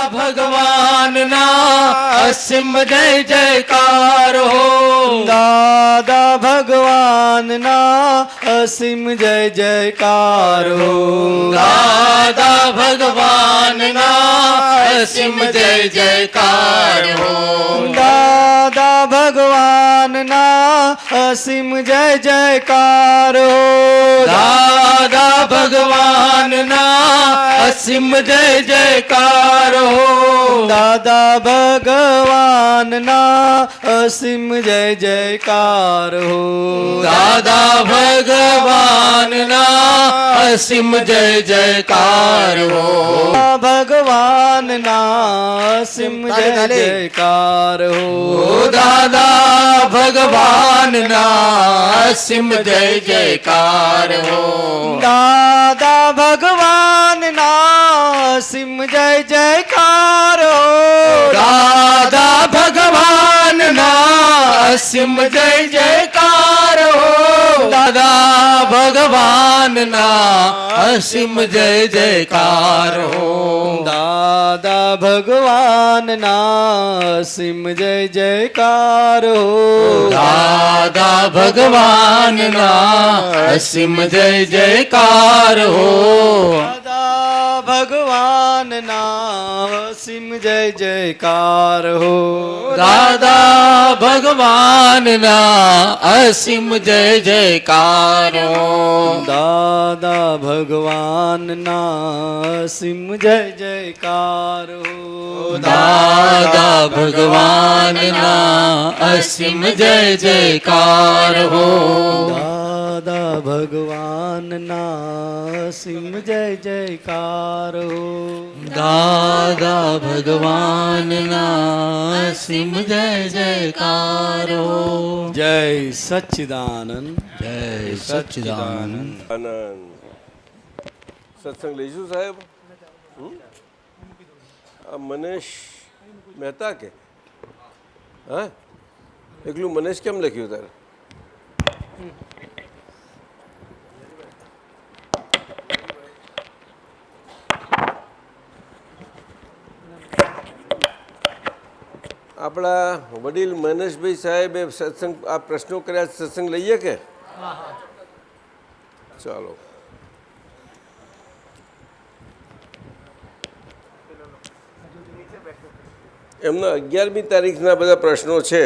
ભગવાન ના અસીમ જય જયકાર હો દાદા ભગવાન ના અસીમ જય જયકાર હો દાદા ભગવાન ના અસીમ જય જયકાર હો દાદા ભગવાન ના અસીમ જય જયકાર હો દાદા ભગવાન ના અસીમ જય જયકાર હો દાદા ભગવાન ના અસીમ જય જયકાર હો દાદા ભગવાન ના અસીમ જય જયકાર હો ભગવાન ના અસીમ જય જયકાર હો દાદા ભગવાન ના અસીમ જય જયકાર હો દાદા ભગવાન ના અસીમ જય જયકાર હો દાદા ભગવાન ના અસીમ જય જયકાર હો દાદા ભગવાન ના અસીમ જય જયકાર હો દાદા ભગવાન ના અસીમ જય જયકાર હો દાદા ભગવાન ના અસીમ જય જયકાર હો દાદા ભગવાન ના અસીમ જય જયકાર હો દાદા ભગવાન ના અસીમ જય જયકાર હો દાદા ભગવાન ના અસીમ જય જયકાર હો દાદા ભગવાન ના અસીમ જય જયકાર હો દાદા ભગવાન ના અસીમ જય જયકાર હો દાદા ભગવાન ના અસીમ જય જયકાર હો જય સચ્ચિદાનંદ જય સચ્ચિદાનંદ આનંદ સત્સંગ લઈશું સાહેબ આ મનેશ મહેતા કે હા એકલું મનેશ કેમ લખ્યું તારે આપણા વડીલ મનેશભાઈ સાહેબે સત્સંગ આ પ્રશ્નો કર્યા સત્સંગ લઈએ કે ચાલો એમના 11મી તારીખના બધા પ્રશ્નો છે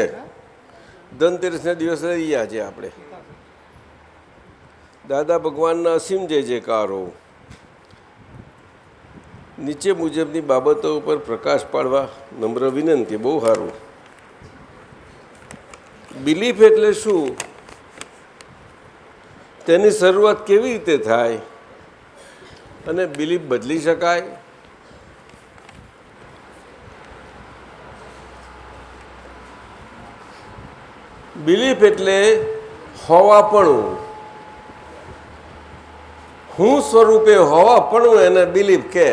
ધનતેરસના દિવસે લઈએ આજે આપણે દાદા ભગવાનના અસીમ જય જયકારો નીચે મુજબની બાબતો ઉપર પ્રકાશ પાડવા નમ્ર વિનંતી બહુ સારું બિલીફ એટલે શું તેની શરૂઆત કેવી રીતે થાય અને બિલીફ બદલી શકાય બિલીફ એટલે હોવાપણું હું સ્વરૂપે હોવાપણું એને બિલીફ કહે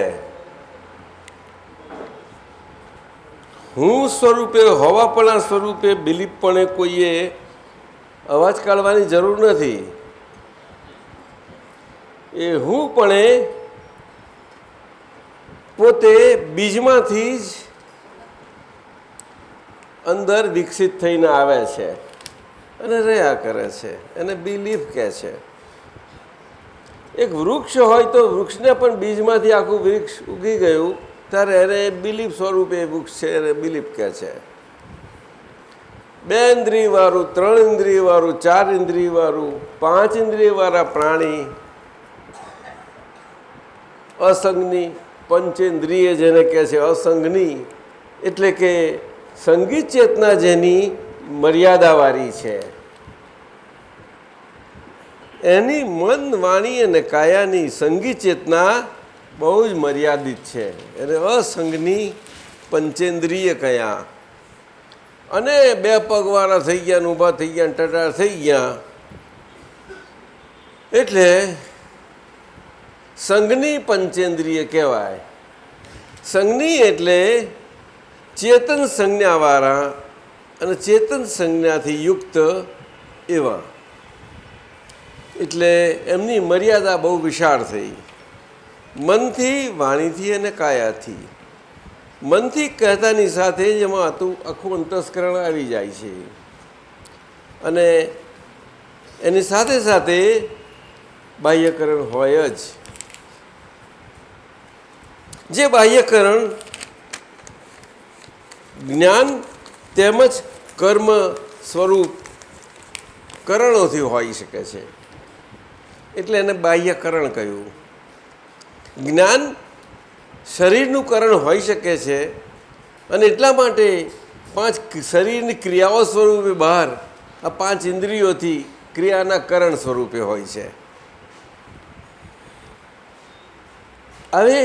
હું સ્વરૂપે હોવાપણા સ્વરૂપે બિલીફપણે કોઈએ અવાજ કાઢવાની જરૂર નથી એ હું પણ પોતે બીજમાંથી જ અંદર વિકસિત થઈને આવે છે અને રહ્યા કરે છે એને બિલીફ કહે છે એક વૃક્ષ હોય તો વૃક્ષને પણ બીજમાંથી આખું વૃક્ષ ઉગી ગયું ત્યારે એને બિલીફ સ્વરૂપે વૃક્ષ છે એને બિલીફ કહે છે 2 ઇન્દ્રિયવાળું 3 ઇન્દ્રિયવાળું 4 ઇન્દ્રિયવાળું 5 ઇન્દ્રિયવાળા પ્રાણી અસંગની પંચેન્દ્રિય જેને કહે છે અસંગની એટલે કે સંગીત ચેતના જેની મર્યાદાવાળી છે એની મન વાણી અને કાયાની સંગીત ચેતના બહુ જ મર્યાદિત છે એને અસંગની પંચેન્દ્રિય કયા અને 2 પગવાળા થઈ ગયા ને ઊભા થઈ ગયા ટટાર થઈ ગયા એટલે સંઘની પંચેન્દ્રિય કહેવાય સંઘની એટલે ચેતન સંજ્ઞાવાળા અને ચેતન સંજ્ઞાથી યુક્ત એવા એટલે એમની મર્યાદા બહુ વિશાળ થઈ મનથી વાણીથી અને કાયાથી મનથી કહેતાની સાથે જ એમાં આખું અંતસ્કરણ આવી જાય છે અને એની સાથે સાથે બાહ્યકરણ હોય જ, જે બાહ્યકરણ જ્ઞાન તેમજ કર્મ સ્વરૂપ કરણોથી હોઈ શકે છે, એટલે એને બાહ્યકરણ કહ્યું. જ્ઞાન શરીરનું કરણ હોઈ શકે છે અને એટલા માટે 5 શરીરની ક્રિયાઓ સ્વરૂપે બહાર આ 5 ઇન્દ્રિયોથી ક્રિયાના કરણ સ્વરૂપે હોય છે. હવે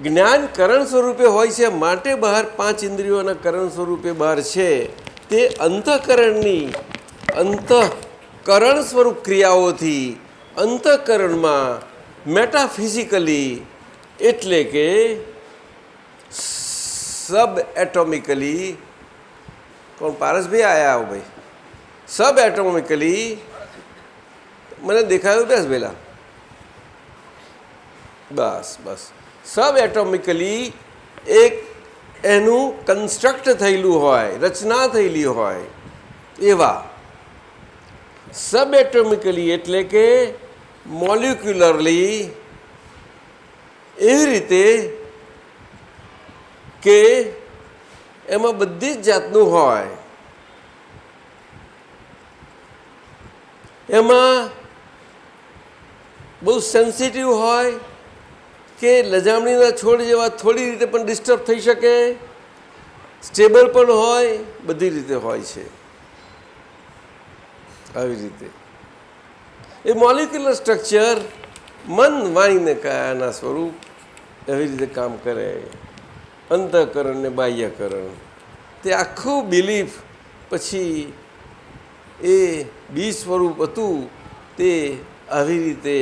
જ્ઞાન કરણ સ્વરૂપે હોય છે માટે બહાર 5 ઇન્દ્રિયોના કરણ સ્વરૂપે બહાર છે, તે અંતઃકરણની અંતઃકરણ સ્વરૂપ ક્રિયાઓથી અંતઃકરણમાં મેટાફિઝિકલી એટલે કે સબ એટોમિકલી, કોણ પારસભાઈ આયા આવો ભાઈ, સબ એટોમિકલી મને દેખાયું બેસ પેલા, બસ બસ, સબ એટોમિકલી એક એનું કન્સ્ટ્રક્ટ થયેલું હોય, રચના થયેલી હોય એવા સબ એટોમિકલી એટલે કે મોલિક્યુલરલી, એવી રીતે કે એમાં બધી જ જાતનું હોય. એમાં બહુ સેન્સિટિવ હોય કે લજામણીના છોડ જેવા થોડી રીતે પણ ડિસ્ટર્બ થઈ શકે, સ્ટેબલ પણ હોય, બધી રીતે હોય છે. આવી રીતે એ મોલિક્યુલર સ્ટ્રક્ચર મન વાણીને કાયાના સ્વરૂપ એવી રીતે કામ કરે. અંતઃકરણ ને બાહ્યકરણ તે આખું બિલીફ પછી એ બીજ સ્વરૂપ હતું તે આવી રીતે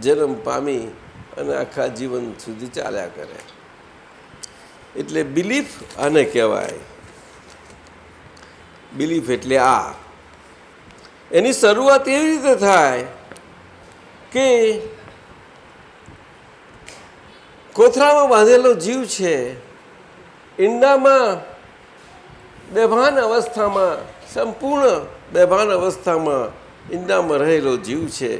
જન્મ પામી અને આખા જીવન સુધી ચાલ્યા કરે. એટલે બિલીફ આને કહેવાય. બિલીફ એટલે આ. એની શરૂઆત એવી રીતે થાય કે કોથળામાં બાંધેલો જીવ છે, ઈંડામાં બેભાન અવસ્થામાં, સંપૂર્ણ બેભાન અવસ્થામાં ઈંડામાં રહેલો જીવ છે,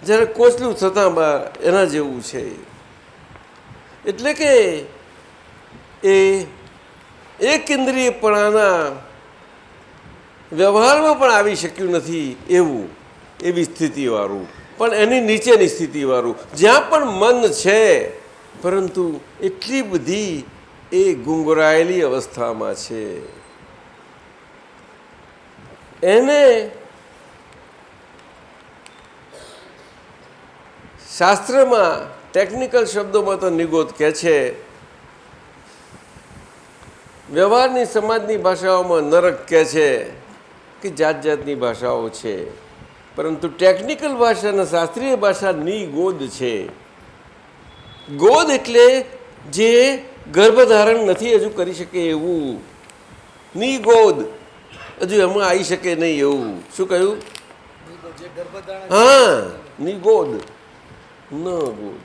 જ્યારે કોચલું થતાં બહાર એના જેવું છે. એટલે કે એ એક ઇન્દ્રિયપણાના વ્યવહારમાં પણ આવી શક્યું નથી એવું, એવી સ્થિતિવાળું, પણ એની નીચેની સ્થિતિવાળું, જ્યાં પણ મન છે પરંતુ એટલી બધી એ ગુંગરાયેલી અવસ્થામાં છે. એને શાસ્ત્રમાં ટેકનિકલ શબ્દોમાં તો નિગોદ કહે છે, વ્યવહારની સમાજની ભાષાઓમાં નરક કહે છે કે જાત જાતની ભાષાઓ છે, પરંતુ ટેકનિકલ ભાષા અને શાસ્ત્રીય ભાષા નિગોદ છે. ગોદ એટલે જે ગર્ભધારણ નથી હજુ કરી શકે એવું, નિગોદ હજુ એમાં આવી શકે નહીં એવું. શું કહ્યું? હા, નિગોદ, ન ગોદ.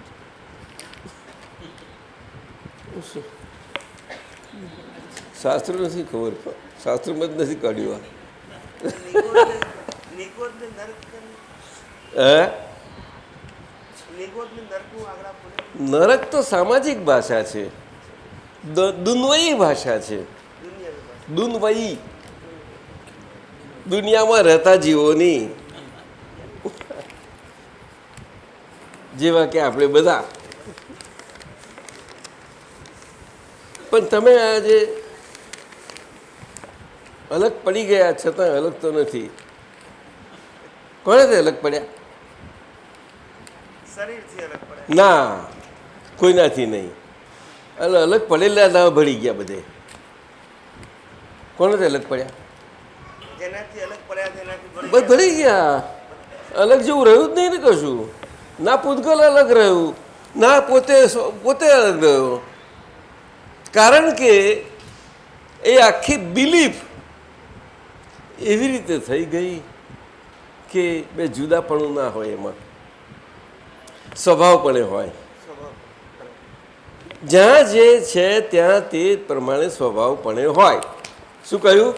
શાસ્ત્ર નથી ખબર, શાસ્ત્રમાં જ નથી કાઢ્યું. હે, નરક તો સામાજિક ભાષા છે, દુન્વયી ભાષા છે. દુન્વયી, દુનિયામાં રહેતા જીવોની, જેવા કે આપણે બધા. પણ તમે આજે અલગ પડી ગયા છતાં અલગ તો નથી. કોનાથી અલગ પડ્યા? ના, કોઈનાથી નહીં. અલગ પડેલા ના ભળી ગયા બધે. કોનાથી અલગ પડ્યા? બસ ભળી ગયા. અલગ જેવું રહ્યું જ નહીં ને કશું. ના પૂતગલ અલગ રહ્યું, ના પોતે અલગ રહ્યો. કારણ કે એ આખી બિલીફ એવી રીતે થઈ ગઈ કે બે જુદાપણું ના હોય, એમાં સ્વભાવપણે હોય. જ્યાં જે છે ત્યાં તે પ્રમાણે સ્વભાવપણે હોય. શું કહ્યું?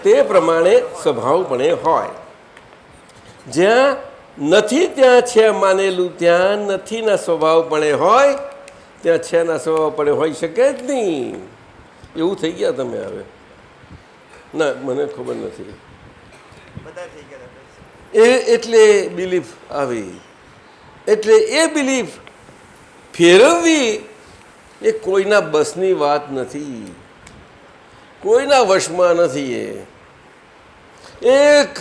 તે પ્રમાણે સ્વભાવપણે હોય. જ્યાં નથી ત્યાં છે માનેલું, ત્યાં નથીના સ્વભાવપણે હોય, ત્યાં છેના સ્વભાવપણે હોઈ શકે જ નહીં. એવું થઈ ગયા તમે હવે? ના, મને ખબર નથી. એટલે બિલીફ આવી, એટલે એ બિલીફ ફેરવવી એ કોઈના બસની વાત નથી, કોઈના વશમાં નથી. એક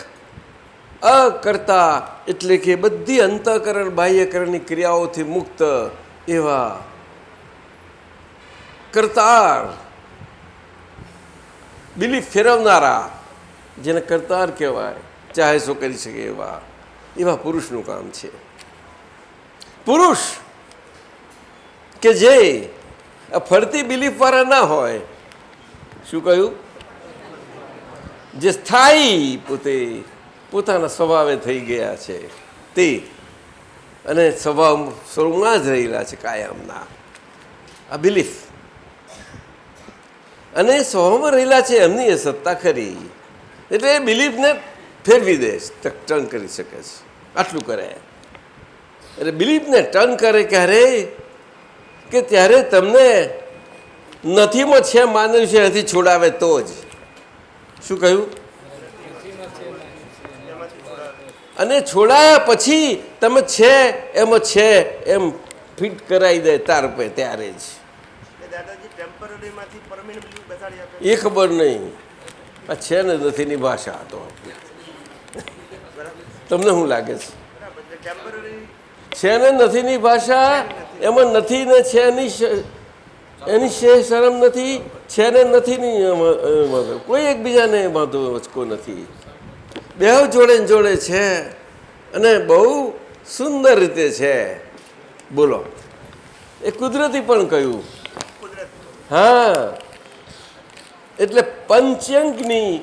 અકર્તા એટલે કે બધી અંતઃકરણ બાહ્યકરણની ક્રિયાઓથી મુક્ત એવા કરતાર, બિલીફ ફેરવનારા, જેને કરતાર કહેવાય, ચાહે શું કરી શકે એવા એવા પુરુષનું કામ છે. પુરુષ કે જે ફરતી બિલીફ વાળા ના હોય. શું કહ્યું? જે સ્થાયી પોતે પોતાના સ્વભાવે થઈ ગયા છે તે, અને સ્વભાવ સ્વરૂપમાં જ રહેલા છે કાયમના, આ બિલીફ, અને સ્વભાવમાં રહેલા છે એમની એ સત્તા ખરી. એટલે એ બિલીફને ફેરવી દે, ટર્ન કરી શકે છે. આટલું કરે એટલે બિલીફને ટર્ન કરે ક્યારે? કે ત્યારે તમને નથીમાં છે માનેલું છે એનાથી છોડાવે તો જ. શું કહ્યું? અને છોડાયા પછી તમે છે એમાં છે એમ ફિટ કરાવી દે તાર પે ત્યારે જ. એ ખબર નહીં, આ છે ને નથીની ભાષા. તો તમને શું લાગે છે ને નથીની ભાષા? એમાં નથી ને છે એની શરમ નથી, છે ને નથી નહીં, કોઈ એકબીજાને વાંધો વચકો નથી. બે જોડે જોડે છે અને બહુ સુંદર રીતે છે. બોલો, એ કુદરતી પણ કહ્યું. હા, એટલે પંચંગની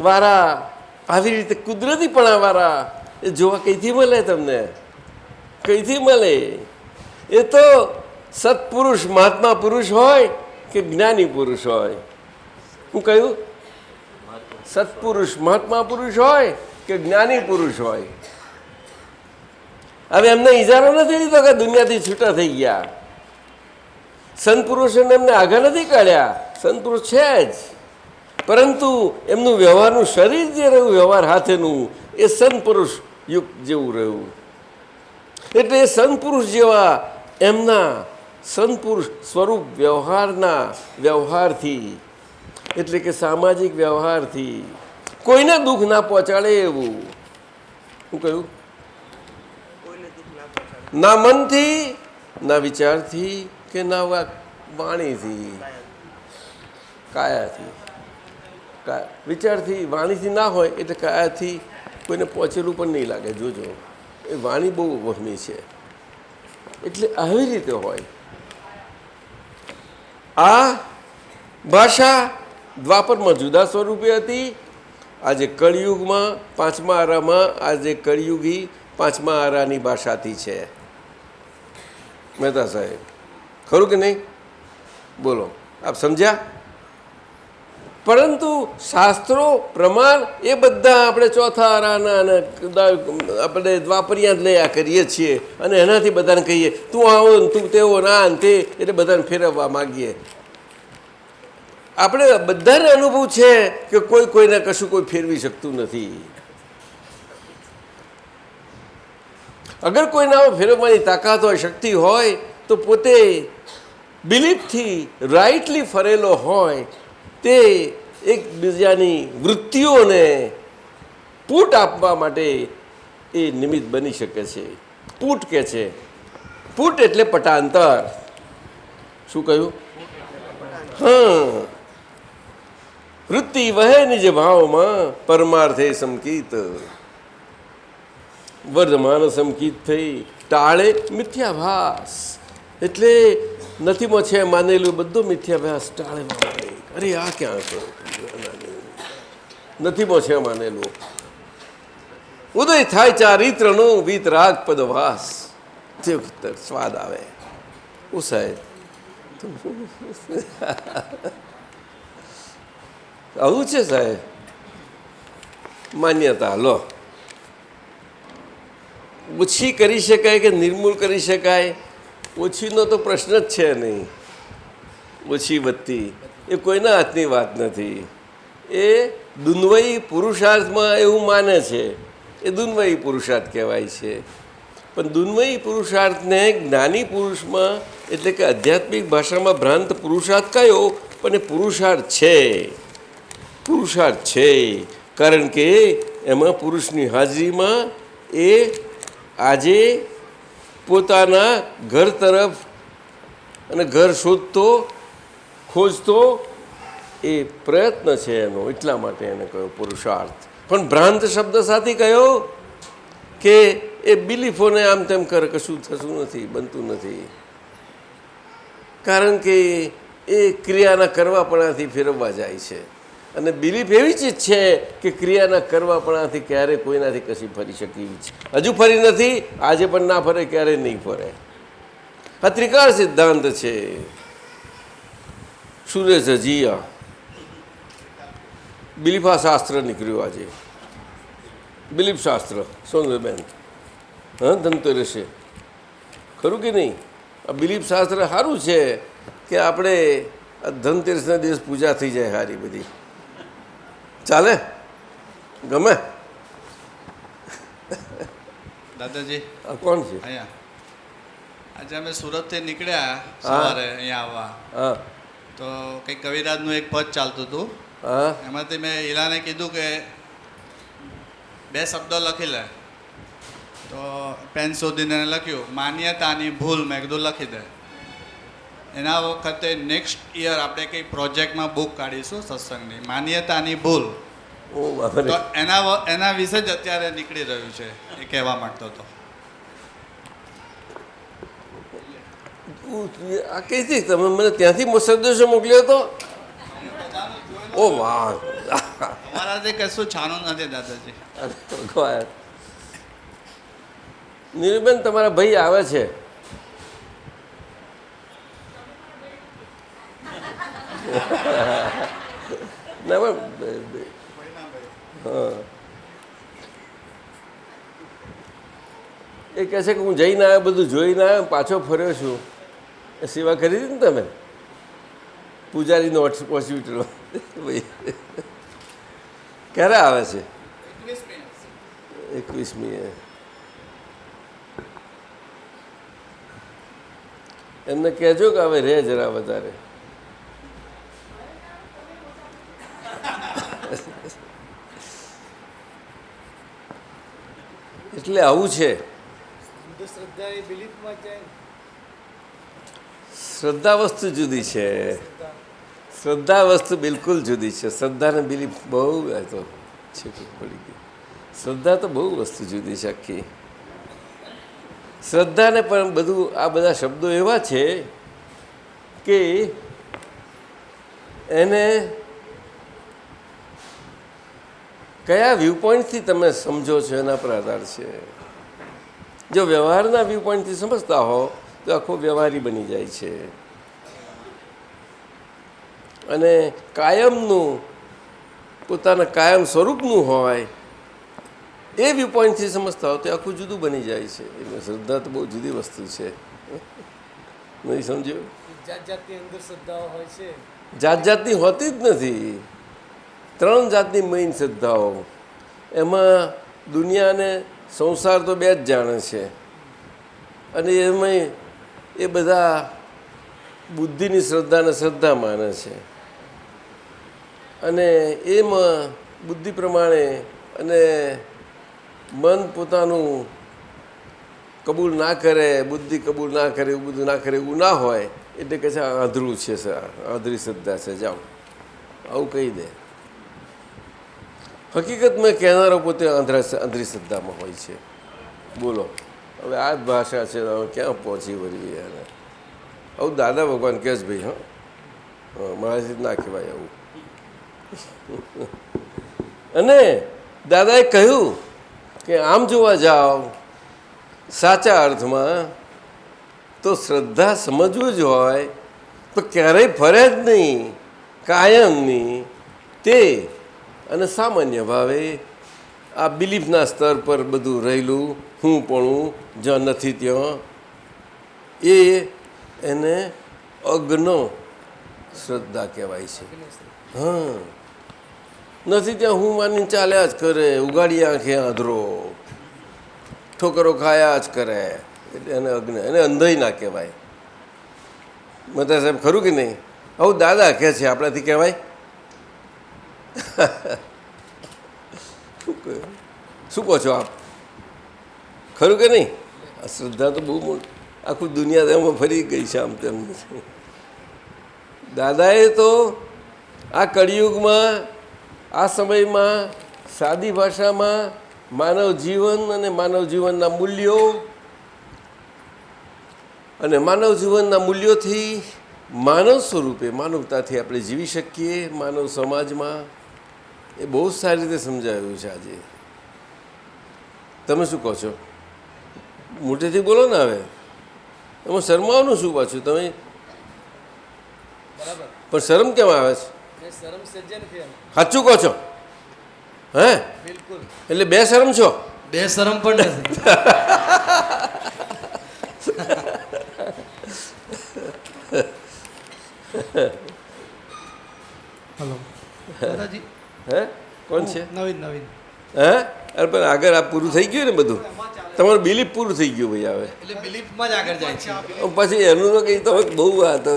વાળા આવી રીતે કુદરતીપણા વાળા એ જોવા કઈથી મળે તમને? કઈથી મળે? એ તો સત્પુરુષ મહાત્મા પુરુષ હોય કે જ્ઞાની પુરુષ હોય. હું કહ્યું? સત્પુરુષ મહાત્મા પુરુષ હોય કે જ્ઞાની પુરુષ હોય. હવે એમને ઈજારો નથી લીધો કે દુનિયાથી છૂટા થઈ ગયા. સંત પુરુષોને એમને આગળ નથી કાઢ્યા, સંત પુરુષ છે જ, પરંતુ એમનું વ્યવહારનું શરીર જે રહ્યું, વ્યવહાર હાથેનું, એ સંત પુરુષ યુગ જેવું રહ્યું. એટલે એ સંત પુરુષ જેવા એમના સંત પુરુષ સ્વરૂપ વ્યવહારથી, એટલે કે સામાજિક વ્યવહારથી કોઈને દુઃખ ના પહોંચાડે એવું. શું કહ્યું? ના મનથી, ના વિચારથી, કે ના વાણીથી, કાયાથી. વિચારથી, વાણીથી ના હોય એટલે કાયાથી કોઈને પહોંચેલું પણ નહીં લાગે. જોજો, એ વાણી બહુ વહમી છે. એટલે આવી રીતે હોય. આ ભાષા દ્વાપરમાં જુદા સ્વરૂપે હતી. આજે કળિયુગમાં પાંચમા આરામાં આજે કળિયુગી પાંચમા આરાની ભાષાથી છે. મહેતા સાહેબ, ખરું કે નહીં? બોલો, આપ સમજ્યા? પરંતુ શાસ્ત્રો પ્રમાણ એ બધા આપણે ચોથા આરાના અને આપણે દ્વાપરિયા જ લયા કરીએ છીએ, અને એનાથી બધાને કહીએ તું આવો ને તું તેવો ના ને તે, એટલે બધાને ફેરવવા માગીએ. આપણે બધાને અનુભવ છે કે કોઈ કોઈને કશું કોઈ ફેરવી શકતું નથી. અગર કોઈના ફેરવવાની તાકાત હોય, શક્તિ હોય, તો પોતે બિલીફથી રાઇટલી ફરેલો હોય તે એકબીજાની વૃત્તિઓને પૂટ આપવા માટે એ નિમિત્ત બની શકે છે. પૂટ કે છે, પૂટ એટલે પટાંતર. શું કહ્યું? હા, વૃત્તિ વહે નિજ ભાવમાં પરમાર્થે સમકીત, વર્ધમાન સમકીત થઈ ટાળે મિથ્યાભાસ. એટલે નથીમાં છે માનેલું બધું મિથ્યાભાસ ટાળે. અરે આ ક્યાં છે? નથીમાં છે માનેલું. ઉદય થાય ચારિત્રનો વિતરાગ પદવાસ. સ્વાદ આવે. હું સાહેબ આવું છે સાહેબ, માન્યતા લો. ઓછી કરી શકાય કે નિર્મૂળ કરી શકાય, ઓછીનો તો પ્રશ્ન જ છે નહીં. ઓછી વધતી એ કોઈના હાથની વાત નથી. એ દુન્વયી પુરુષાર્થમાં એવું માને છે, એ દુન્વયી પુરુષાર્થ કહેવાય છે. પણ દુન્વયી પુરુષાર્થને જ્ઞાની પુરુષમાં એટલે કે આધ્યાત્મિક ભાષામાં ભ્રાંત પુરુષાર્થ કયો, પણ એ પુરુષાર્થ છે. પુરુષાર્થ છે કારણ કે એમાં પુરુષની હાજરીમાં એ આજે પોતાના ઘર તરફ અને ઘર શોધતો ખોજતો એ પ્રયત્ન છે એનો, એટલા માટે એને કહ્યો પુરુષાર્થ. પણ ભ્રાંત શબ્દ સાથે કહ્યો કે એ બિલીફોને આમ તેમ કરે, કશું થતું નથી, બનતું નથી. કારણ કે એ ક્રિયાના કરવાપણાથી ફેરવવા જાય છે. અને બિલીફ એવી ચીજ છે કે ક્રિયાના કરવાપણાથી ક્યારે કોઈનાથી કશી ફરી શકી છે. હજુ ફરી નથી, આજે પણ ના ફરે, ક્યારે નહીં ફરે. આ ત્રિકાળ સિદ્ધાંત છે. સુરેશ જીયા બિલીફા શાસ્ત્ર નીકળ્યું આજે, બિલીફ શાસ્ત્ર. સોનલબેન, હા, ધનતેરસે ખરું કે નહીં? આ બિલીફ શાસ્ત્ર સારું છે કે આપણે ધનતેરસના દિવસ પૂજા થઈ જાય સારી બધી. ચાલે, ગમે. દાદાજી આ કોણ છે? અહીંયા આજે અમે સુરતથી નીકળ્યા સવારે અહીંયા આવવા, હા તો કંઈક કવિરાજનું એક પદ ચાલતું હતું. હા એમાંથી મેં ઈલાને કીધું કે 2 શબ્દો લખી લે. તો પેન શોધીને લખ્યું માન્યતાની ભૂલ. મેં કીધું લખી દે. એના વખતે નેક્સ્ટ યર આપણે કંઈ પ્રોજેક્ટમાં બુક કાઢીશું સત્સંગની, માન્યતાની ભૂલ. ઓ બાપરે. તો એના વિશે જ અત્યારે નીકળી રહ્યું છે, એ કહેવા માંગતો હતો. આ કઈથી તમે મને ત્યાંથી સંદેશો મોકલ્યો હતો? ઓ વાહ, અમારાથી કશું છાનું નથી દાદાજી. ભગવાન. નીરુબેન, તમારા ભાઈ આવે છે. ના પણ હા, એ કહે છે કે હું જઈને આવ્યો, બધું જોઈને આવ્યો, પાછો ફર્યો છું. એ સેવા કરી હતી ને તમે પૂજારીનો હોસ્પિટલ? ક્યારે આવે છે? 21મી. એમને કહેજો કે હવે રહે જરા વધારે. એટલે આવું છે. શ્રદ્ધા વસ્તુ જુદી છે. શ્રદ્ધા વસ્તુ બિલકુલ જુદી છે. શ્રદ્ધા ને બિલીફ બહુ તો છે પડી ગઈ. શ્રદ્ધા તો બહુ વસ્તુ જુદી છે આખી. શ્રદ્ધાને પણ બધું આ બધા શબ્દો એવા છે કે એને કયા વ્યૂ પોઈન્ટથી તમે સમજો છો એના પર આધાર છે. જો વ્યવહારના વ્યૂ પોઈન્ટથી સમજતા હો તો આખો વ્યવહારી બની જાય છે. અને કાયમનું પોતાના કાયમ સ્વરૂપનું હોય એ વ્યૂ પોઈન્ટથી સમજતા હો તો આખું જુદું બની જાય છે. એટલે શ્રદ્ધા તો બહુ જુદી વસ્તુ છે. નહીં સમજ્યું? જાત જાતની અંદર શ્રદ્ધાઓ હોય છે. જાત જાતની હોતી જ નથી. 3 જાતની મેઇન શ્રદ્ધાઓ. એમાં દુનિયાને સંસાર તો 2 જ જાણે છે. અને એમાં એ બધા બુદ્ધિની શ્રદ્ધાને શ્રદ્ધા માને છે. અને એમાં બુદ્ધિ પ્રમાણે અને મન પોતાનું કબૂલ ના કરે, બુદ્ધિ કબૂલ ના કરે, એવું બધું ના કરે એવું ના હોય એટલે કે છે અધરું છે, અધરી શ્રદ્ધા છે. જાઓ, આવું કહી દે. હકીકતમાં કહેનારો પોતે અંધરી શ્રદ્ધામાં હોય છે. બોલો, હવે આ જ ભાષા છે, હવે ક્યાં પહોંચી વળવી એને? આવું દાદા ભગવાન કહે છે ભાઈ. હા, મારાથી ના કહેવાય આવું. અને દાદાએ કહ્યું કે આમ જોવા જાઓ સાચા અર્થમાં તો શ્રદ્ધા સમજવું જ હોય તો ક્યારેય ફરે જ નહીં, કાયમની તે. અને સામાન્ય ભાવે આ બિલીફના સ્તર પર બધું રહેલું હું પણ જ્યાં નથી ત્યાં એને અજ્ઞ શ્રદ્ધા કહેવાય છે. હા, નથી ત્યાં હું માનીને ચાલ્યા જ કરે, ઉગાડી આંખે આંધળો, ઠોકરો ખાયા જ કરે, એટલે એને અજ્ઞ, એને અંધાઈ ના કહેવાય. મતા સાહેબ ખરું કે નહીં? આવું દાદા કહે છે, આપણાથી કહેવાય? શું કહો છો આપ? ખરું કે નહીં? આ શ્રદ્ધા તો બહુ મોટી, આખું દુનિયા એમાં ફરી ગઈ છે આમ તેમ. દાદાએ તો આ કળિયુગમાં, આ સમયમાં સાદી ભાષામાં માનવ જીવન અને માનવ જીવનના મૂલ્યો અને માનવ જીવનના મૂલ્યોથી માનવ સ્વરૂપે, માનવતાથી આપણે જીવી શકીએ માનવ સમાજમાં, એ બહુ સારી રીતે સમજાવ્યું છે આજે. તમે શું કહો છો? મોટેથી બોલો ને. હવે એમાં શરમાવાનું શું પાછું? તમે બરાબર, પણ શરમ કેમ આવે છે? મેં શરમ સજ્જન થયા. સાચું કહો છો? હે? બિલકુલ. એટલે બે શરમ છો? બે શરમ પણ નથી. હલો દાદાજી. હે? કોણ છે? નવીન નવીન. હે? અરે પણ આગળ આ પૂરું થઈ ગયું ને બધું? તમારું બિલીફ પૂરું થઈ ગયું ભાઈ. હવે એટલે બિલીફમાં જ આગળ જાય છે. પછી એનું તો કંઈ તમે બહુ વાત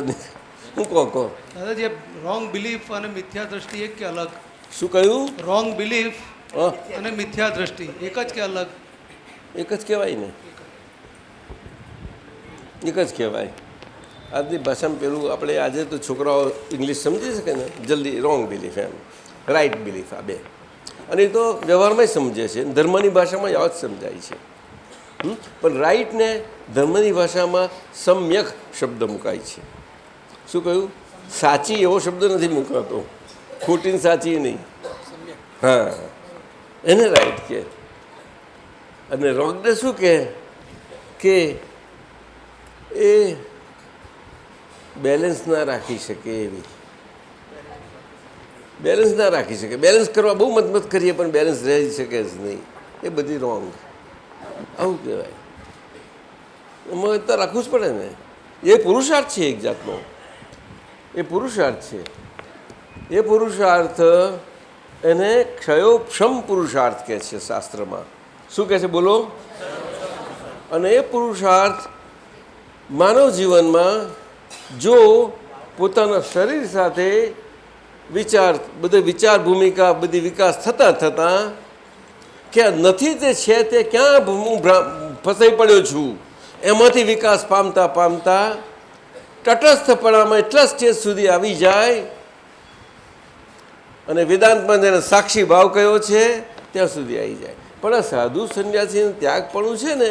હું કહો. દાદાજી રોંગ બિલીફ અને મિથ્યા દ્રષ્ટિ એક કે અલગ? શું કહ્યું? રોંગ બિલીફ હા, અને મિથ્યા દ્રષ્ટિ એક જ કે અલગ? એક જ કહેવાય ને, એક જ કહેવાય. આજની ભાષામાં પેલું આપણે આજે તો છોકરાઓ ઇંગ્લિશ સમજી શકે ને જલ્દી. રોંગ બિલીફ એમ, રાઈટ બિલીફ, આ બે. અને એ તો વ્યવહારમાં સમજે છે, ધર્મની ભાષામાં આવ જ સમજાય છે. પણ રાઈટને ધર્મની ભાષામાં સમ્યક શબ્દ મુકાય છે. શું કહ્યું? સાચી એવો શબ્દ નથી મુકાતો, ખોટીને સાચી નહીં. હા, એને રાઈટ કહે. અને રોંગને શું કહે કે એ બેલેન્સ ના રાખી શકે એવી, બેલેન્સ ના રાખી શકે. બેલેન્સ કરવા બહુ મતમત કરીએ પણ બેલેન્સ રહી શકે જ નહીં. એ બધી રોંગ, આવું કહેવાય. એમાં તો રાખવું જ પડે ને. એ પુરુષાર્થ છે એક જાતનો, એ પુરુષાર્થ છે. એ પુરુષાર્થ એને ક્ષયોક્ષમ પુરુષાર્થ કહે છે શાસ્ત્રમાં. શું કહે છે બોલો? અને એ પુરુષાર્થ માનવ જીવનમાં જો પોતાના શરીર સાથે બધે વિચાર ભૂમિકા બધી વિકાસ થતાં થતાં ક્યાં નથી તે છે તે ક્યાં હું ફસાઈ પડ્યો છું એમાંથી વિકાસ પામતા પામતા તટસ્થપણામાં એટલા સ્ટેજ સુધી આવી જાય અને વેદાંતમાં જેને સાક્ષી ભાવ કયો છે ત્યાં સુધી આવી જાય. પણ આ સાધુ સંન્યાસીનું ત્યાગપણું છે ને,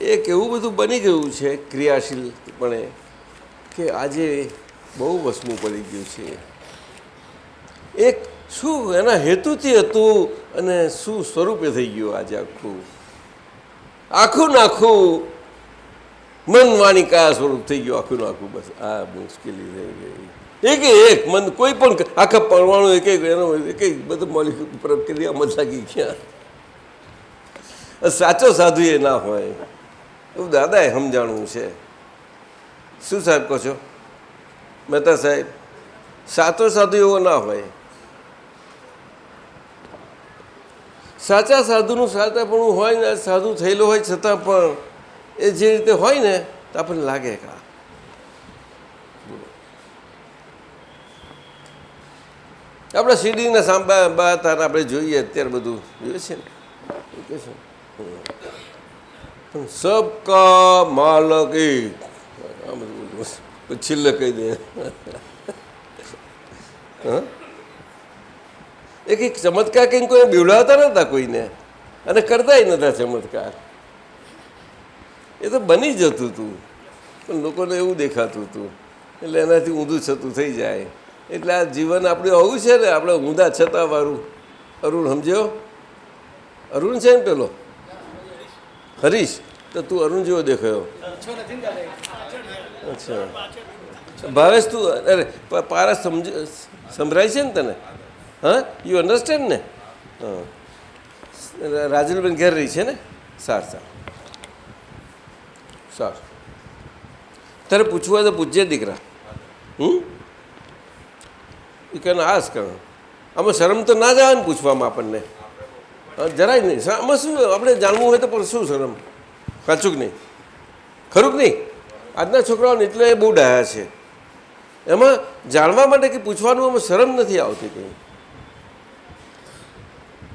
એ કેવું બધું બની ગયું છે ક્રિયાશીલપણે કે આજે બહુ વસમું પડી ગયું છે. એક શું એના હેતુથી હતું અને શું સ્વરૂપે થઈ ગયું આજે આખું નાખું મન વાણી કયા સ્વરૂપ થઈ ગયું આખું નાખું. બસ આ મુશ્કેલી થઈ ગઈ. એક મન કોઈ પણ આખા પરમાણુ એક એનો એક બધું મોલિક પ્રક્રિયામાં લાગી ગયા. સાચો સાધુ એ ના હોય એવું દાદાએ સમજાણવું છે. શું સાહેબ કહો છો મહેતા સાહેબ? સાચો સાધુ એવો ના હોય. સાચા સાધુનું સાચાપણું હોય ને, સાધુ થયેલો હોય છતાં પણ એ જે રીતે હોય ને તો આપણને લાગે કે આપણે સીડીના સાંભા બાતાને આપણે જોઈએ અત્યારે બધું જોઈએ છે ને કે છે સબકા માલક એક છેલ્લે કહી દે. હા, એક ચમત્કાર કંઈ કોઈ બીવડાવતા નહોતા કોઈને અને કરતાય નહોતા ચમત્કાર. એ તો બની જતું હતું પણ લોકોને એવું દેખાતું હતું એટલે એનાથી ઊંધું છતું થઈ જાય. એટલે આ જીવન આપણે આવું છે ને, આપણે ઊંધા છતાં વાળું. અરુણ સમજ્યો? અરુણ છે ને પેલો હરીશ, તો તું અરુણ જેવો દેખાયો. છો નથી ને દાદા? અચ્છા ભાવેશ તું અરે પારસ સંભળાય છે ને તને હા યુ અન્ડરસ્ટેન્ડ ને હા રાજલબેન ઘેર રહી છે ને સારું તારે પૂછવું હોય તો પૂછજે દીકરા એ કે આસ કરો આમાં શરમ તો ના જ આવે ને પૂછવામાં આપણને જરાય નહીં આમાં શું આપણે જાણવું હોય તો પણ શું શરમ સાચું કે નહીં ખરું કે નહીં આજના છોકરાઓને એટલે એ બહુ ડાયા છે એમાં જાણવા માટે કે પૂછવાનું આમાં શરમ નથી આવતી કંઈ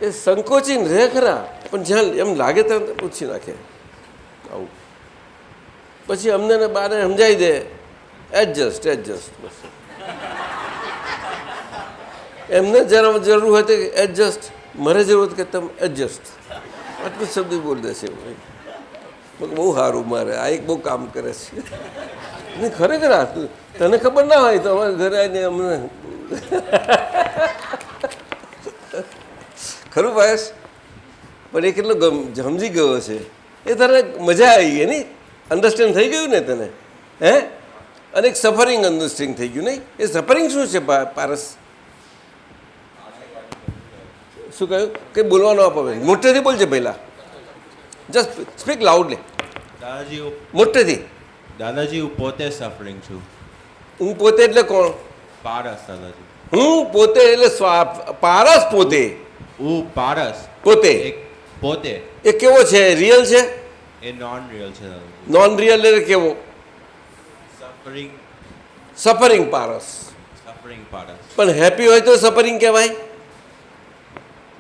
એ સંકોચીને રહે ખરા પણ જ્યાં એમ લાગે ત્યાં પૂછી નાખે આવું પછી અમને ને બાને સમજાવી દે એડજસ્ટ બસ એમને જરા જરૂર હોય તો એડજસ્ટ મારે જરૂર કે તમે એડજસ્ટ આટલું શબ્દ બોલ દેશે બહુ સારું મારે આ એક બહુ કામ કરે છે નહીં ખરેખર આ તને ખબર ના હોય તો અમારે ઘરે આવીને અમને ખરું ભાઈશ પણ એ કેટલો સમજી ગયો છે એ તને મજા આવી ગઈ નહીં અન્ડરસ્ટેન્ડ થઈ ગયું ને તને હે અને એક સફરિંગ અન્ડરસ્ટેન્ડિંગ થઈ ગયું નહીં એ સફરિંગ શું છે પારસ શું કહ્યું કંઈ બોલવાનો આપો મોટેથી બોલજે પહેલાં જસ્ટ સ્પીક લાઉડલી દાદાજી મોટેથી દાદાજી હું પોતે સફરિંગ છું હું પોતે એટલે કોણ પારસ દાદાજી હું પોતે એટલે પારસ પોતે હું પારસ પોતે એક પોતે એ કેવો છે રિયલ છે એ નોન રિયલ છે દાદાજી નોન રિયલ એટલે કેવો સફરિંગ પારસ પારસ પણ હેપી હોય તો સફરિંગ કહેવાય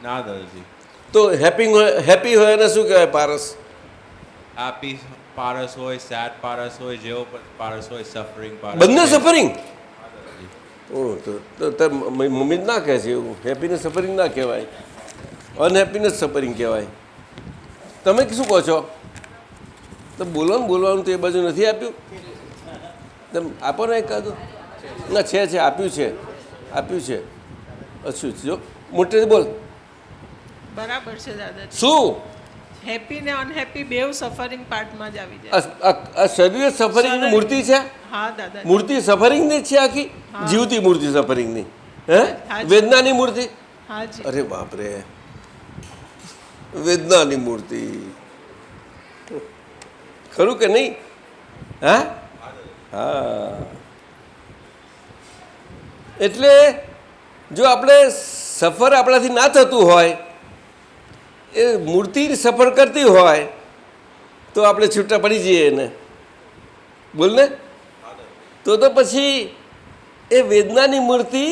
ના દાદાજી તો હેપી હોય એને શું કહેવાય પારસ હેપી પારસ હોય સેડ પારસ હોય જેવો પણ પારસ હોય સફરિંગ પારસ બંને સફરિંગ તો મમ્મી જ ના કહે છે એવું હેપીને સફરિંગ ના કહેવાય અનહેપીને જ સફરિંગ કહેવાય તમે શું કહો છો તો બોલવાનું તો એ બાજુ નથી આપ્યું તમે આપો ને એકાદું ના છે આપ્યું છે અચ્છું જો મોટેથી બોલ બરાબર છે દાદા શું હેપી ને અનહેપી બેવ સફરિંગ પાર્ટમાં જ આવી જાય આ શરીર સફરિંગની મૂર્તિ છે હા દાદા મૂર્તિ સફરિંગની જ છે આખી જીવતી મૂર્તિ સફરિંગની હે હાજી. વેદનાની મૂર્તિ હાજી અરે બાપરે વેદનાની મૂર્તિ ખરું કે નહીં હા એટલે જો આપણે સફર આપણાથી ના થતું હોય એ મૂર્તિ સફર કરતી હોય તો આપણે છૂટા પડી જઈએ એને બોલ ને તો પછી એ વેદનાની મૂર્તિ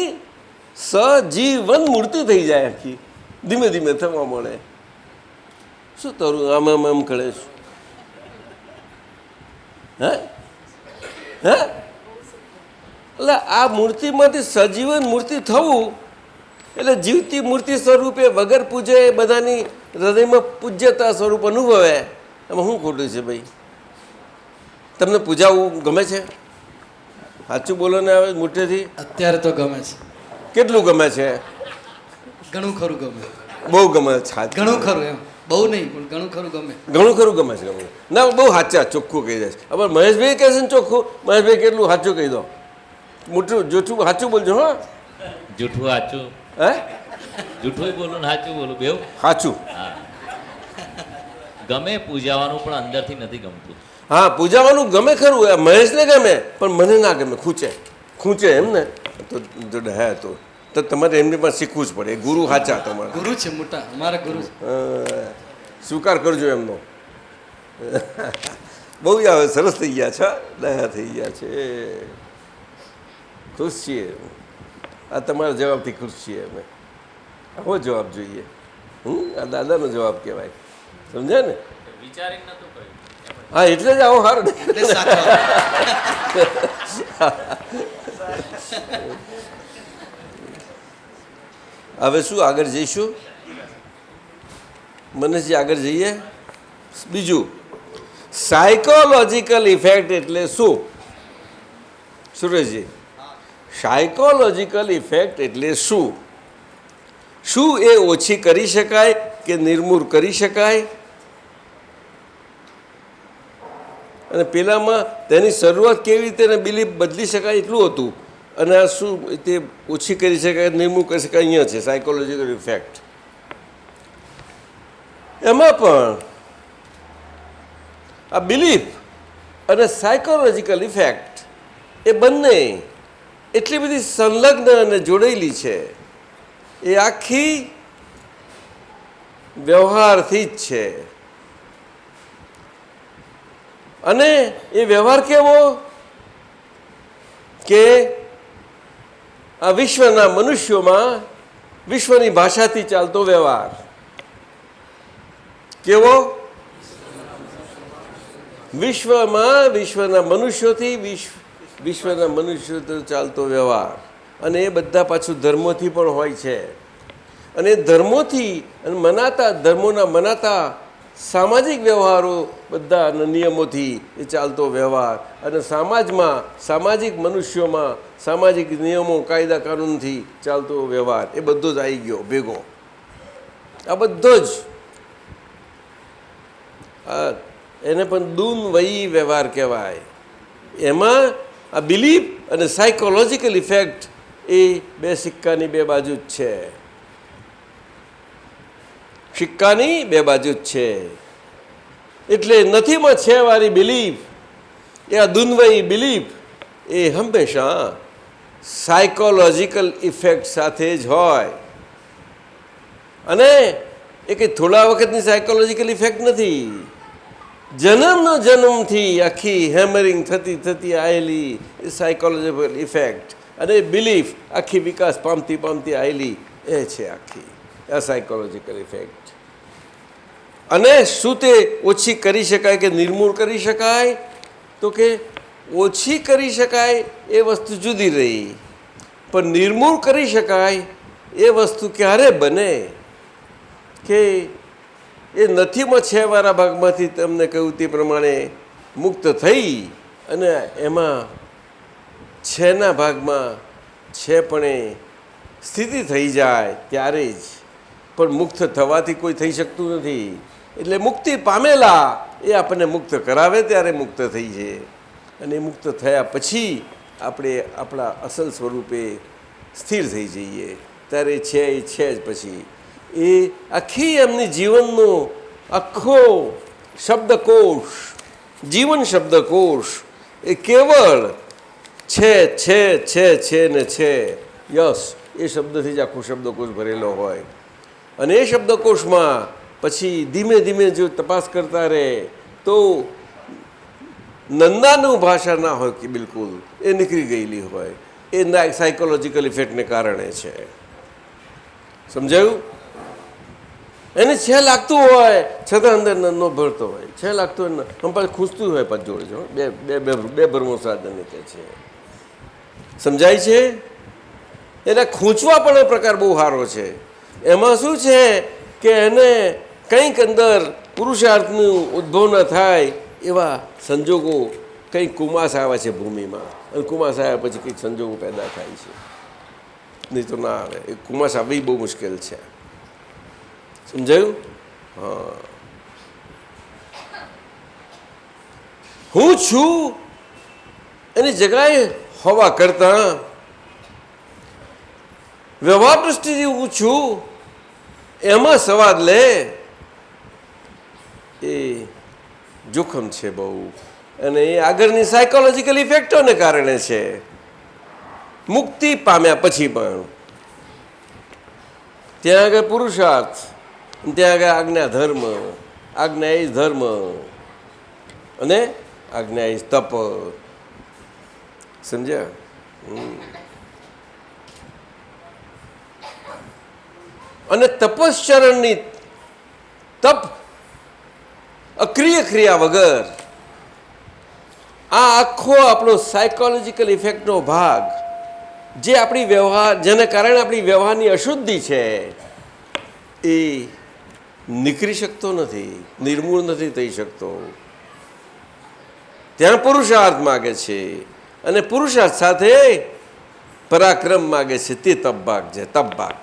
સજીવન મૂર્તિ થઈ જાય આખી ધીમે ધીમે થવા મળે શું તારું આમ કરે છે હે એટલે આ મૂર્તિમાંથી સજીવન મૂર્તિ થવું એટલે જીવતી મૂર્તિ સ્વરૂપે વગર પૂજે બધાની હૃદયમાં પૂજ્યતા સ્વરૂપ અનુભવે એમાં શું ખોટું છે ભાઈ તમને પૂજાવું ગમે છે સાચું બોલો ને આવે મોટેથી અત્યારે તો ગમે છે કેટલું ગમે છે ઘણું ખરું ગમે બહુ ગમે છે ઘણું ખરું એમ બહુ નહીં પણ ઘણું ખરું ગમે ગમે છે ના બહુ સાચા ચોખ્ખું કહી દે છે હવે મહેશભાઈ કહે છે ને ચોખ્ખું મહેશભાઈ કેટલું સાચું કહી દો મોટું જૂઠું સાચું બોલજો હા જૂઠું સાચું હે જૂઠું બોલું ને સાચું બોલું બેવ સાચું હા ગમે પૂજાવાનું પણ અંદરથી નથી ગમતું હા પૂજાવાનું ગમે ખરું મહેશને ગમે પણ મને ના ગમે ખૂંચે એમ ને તો હે તો તમારે એમની પણ શીખવું જ પડે ગુરુ સાચા તમારા ગુરુ છે મોટા અમારા ગુરુ છે સ્વીકાર કરજો એમનો બહુ આવે સરસ થઈ ગયા છે દયા થઈ ગયા છે ખુશ છીએ આ તમારા જવાબથી ખુશ છીએ અમે આવો જવાબ જોઈએ આ દાદાનો જવાબ કહેવાય સમજ્યા ને વિચારીને નતું કહ્યું હા એટલે જ આવો સારું એટલે સાચા હવે શું આગળ જઈશું મનીષજી આગળ જઈએ બીજું સાયકોલોજીકલ ઇફેક્ટ એટલે શું સુરેશજી સાયકોલોજીકલ ઇફેક્ટ એટલે શું એ ઓછી કરી શકાય કે નિર્મૂળ કરી શકાય અને પેલામાં તેની શરૂઆત કેવી રીતે એને બિલીફ બદલી શકાય એટલું હતું, અને આ શું તે ઓછી કરી શકાય, નિર્મૂળ કરી શકાય, અહીંયા છે સાયકોલોજીકલ ઇફેક્ટ. એમાં પણ આ બિલીફ અને સાયકોલોજીકલ ઇફેક્ટ એ બંને એટલી બધી સંલગ્ન અને જોડેલી છે, એ આખી વ્યવહારથી જ છે. અને એ વ્યવહાર કેવો કે આ વિશ્વના મનુષ્યોમાં વિશ્વની ભાષાથી ચાલતો વ્યવહાર. કેવો? વિશ્વના મનુષ્યોથી વિશ્વના મનુષ્યો ચાલતો વ્યવહાર. અને એ બધા પાછું ધર્મોથી પણ હોય છે. અને ધર્મોથી અને ધર્મોના મનાતા સામાજિક વ્યવહારો બધા નિયમોથી એ ચાલતો વ્યવહાર. અને સમાજમાં સામાજિક મનુષ્યોમાં સામાજિક નિયમો કાયદા કાનૂનથી ચાલતો વ્યવહાર, એ બધો જ આવી ગયો ભેગો. આ બધો જ એને પણ દૂનવયી વ્યવહાર કહેવાય. એમાં આ બિલીફ અને સાયકોલોજીકલ ઇફેક્ટ એ બે સિક્કાની બે બાજુ જ છે. સિક્કાની બે બાજુ જ છે. એટલે નથીમાં છે વાળી બિલીફ, એ આ દુન્વયી બિલીફ એ હંમેશા સાયકોલોજીકલ ઇફેક્ટ સાથે જ હોય. અને એ કંઈ થોડા વખતની સાયકોલોજીકલ ઇફેક્ટ નથી. જન્મથી આખી હેમરિંગ થતી આવેલી એ સાયકોલોજીકલ ઇફેક્ટ. અને બિલીફ આખી વિકાસ પામતી આવેલી એ છે આખી આ સાયકોલોજીકલ ઇફેક્ટ. અને શું તે ઓછી કરી શકાય કે નિર્મૂળ કરી શકાય? તો કે ઓછી કરી શકાય એ વસ્તુ જુદી રહી, પણ નિર્મૂળ કરી શકાય એ વસ્તુ ક્યારે બને કે એ નથીમાં છે વાળા ભાગમાંથી તમને કહ્યું તે પ્રમાણે મુક્ત થઈ અને એમાં છેના ભાગમાં છે પણ એ સ્થિતિ થઈ જાય ત્યારે જ. પણ મુક્ત થવાથી કોઈ થઈ શકતું નથી. એટલે મુક્તિ પામેલા એ આપણને મુક્ત કરાવે ત્યારે મુક્ત થઈ છે. અને મુક્ત થયા પછી આપણે આપણા અસલ સ્વરૂપે સ્થિર થઈ જઈએ ત્યારે છે એ છે જ. પછી એ આખી એમની જીવનનો આખો શબ્દકોશ, જીવન શબ્દકોશ એ કેવળ છે ને છે. યસ, એ શબ્દથી જ આખો શબ્દકોશ ભરેલો હોય. અને એ શબ્દકોશમાં પછી ધીમે ધીમે જો તપાસ કરતા રહે તો નંદાનું ભાષા ના હોય કે બિલકુલ એ નીકળી ગયેલી હોય. એ સાયકોલોજીકલ ઇફેક્ટને કારણે છે. સમજાયું? એને છે લાગતું હોય છતાં અંદર ન ભરતો હોય, છે લાગતું હોય આમ પાછું ખૂંચતું હોય પાછું જોડે જો બે ભરમો સાધન કે છે. સમજાય છે? એટલે ખૂંચવા પણ એ પ્રકાર બહુ સારો છે. એમાં શું છે કે એને કંઈક અંદર પુરુષાર્થનું ઉદ્ભવ ન થાય એવા સંજોગો, કંઈક કુમાસ આવે છે ભૂમિમાં, અને કુમાસ આવ્યા પછી કંઈક સંજોગો પેદા થાય છે. નહીં તો ના આવે. એ કુમાસ આવવી બહુ મુશ્કેલ છે. સમજાયું? હા. હું છું એની જગ્યાએ હોવા કરતાં વ્યવહાર દૃષ્ટિથી હું છું એમાં સવાદ લે એ જોખમ છે બહુ. અને એ આગળની સાયકોલોજીકલ ઇફેક્ટોને કારણે છે. મુક્તિ પામ્યા પછી પણ ત્યાં આગળ પુરુષાર્થ, ત્યાં આગળ આજ્ઞા ધર્મ, આજ્ઞા એ ધર્મ અને આજ્ઞા એ તપ. સમજ્યા? અને તપશ્ચરણની તપ અક્રિય ક્રિયા વગર આ આખો આપણો સાયકોલોજીકલ ઇફેક્ટનો ભાગ જે આપણી વ્યવહાર, જેને કારણે આપણી વ્યવહારની અશુદ્ધિ છે એ નીકળી શકતો નથી, નિર્મૂળ નથી થઈ શકતો. ત્યાં પુરુષાર્થ માગે છે અને પુરુષાર્થ સાથે પરાક્રમ માગે છે. તે તપ ભાગ છે. તપ ભાગ,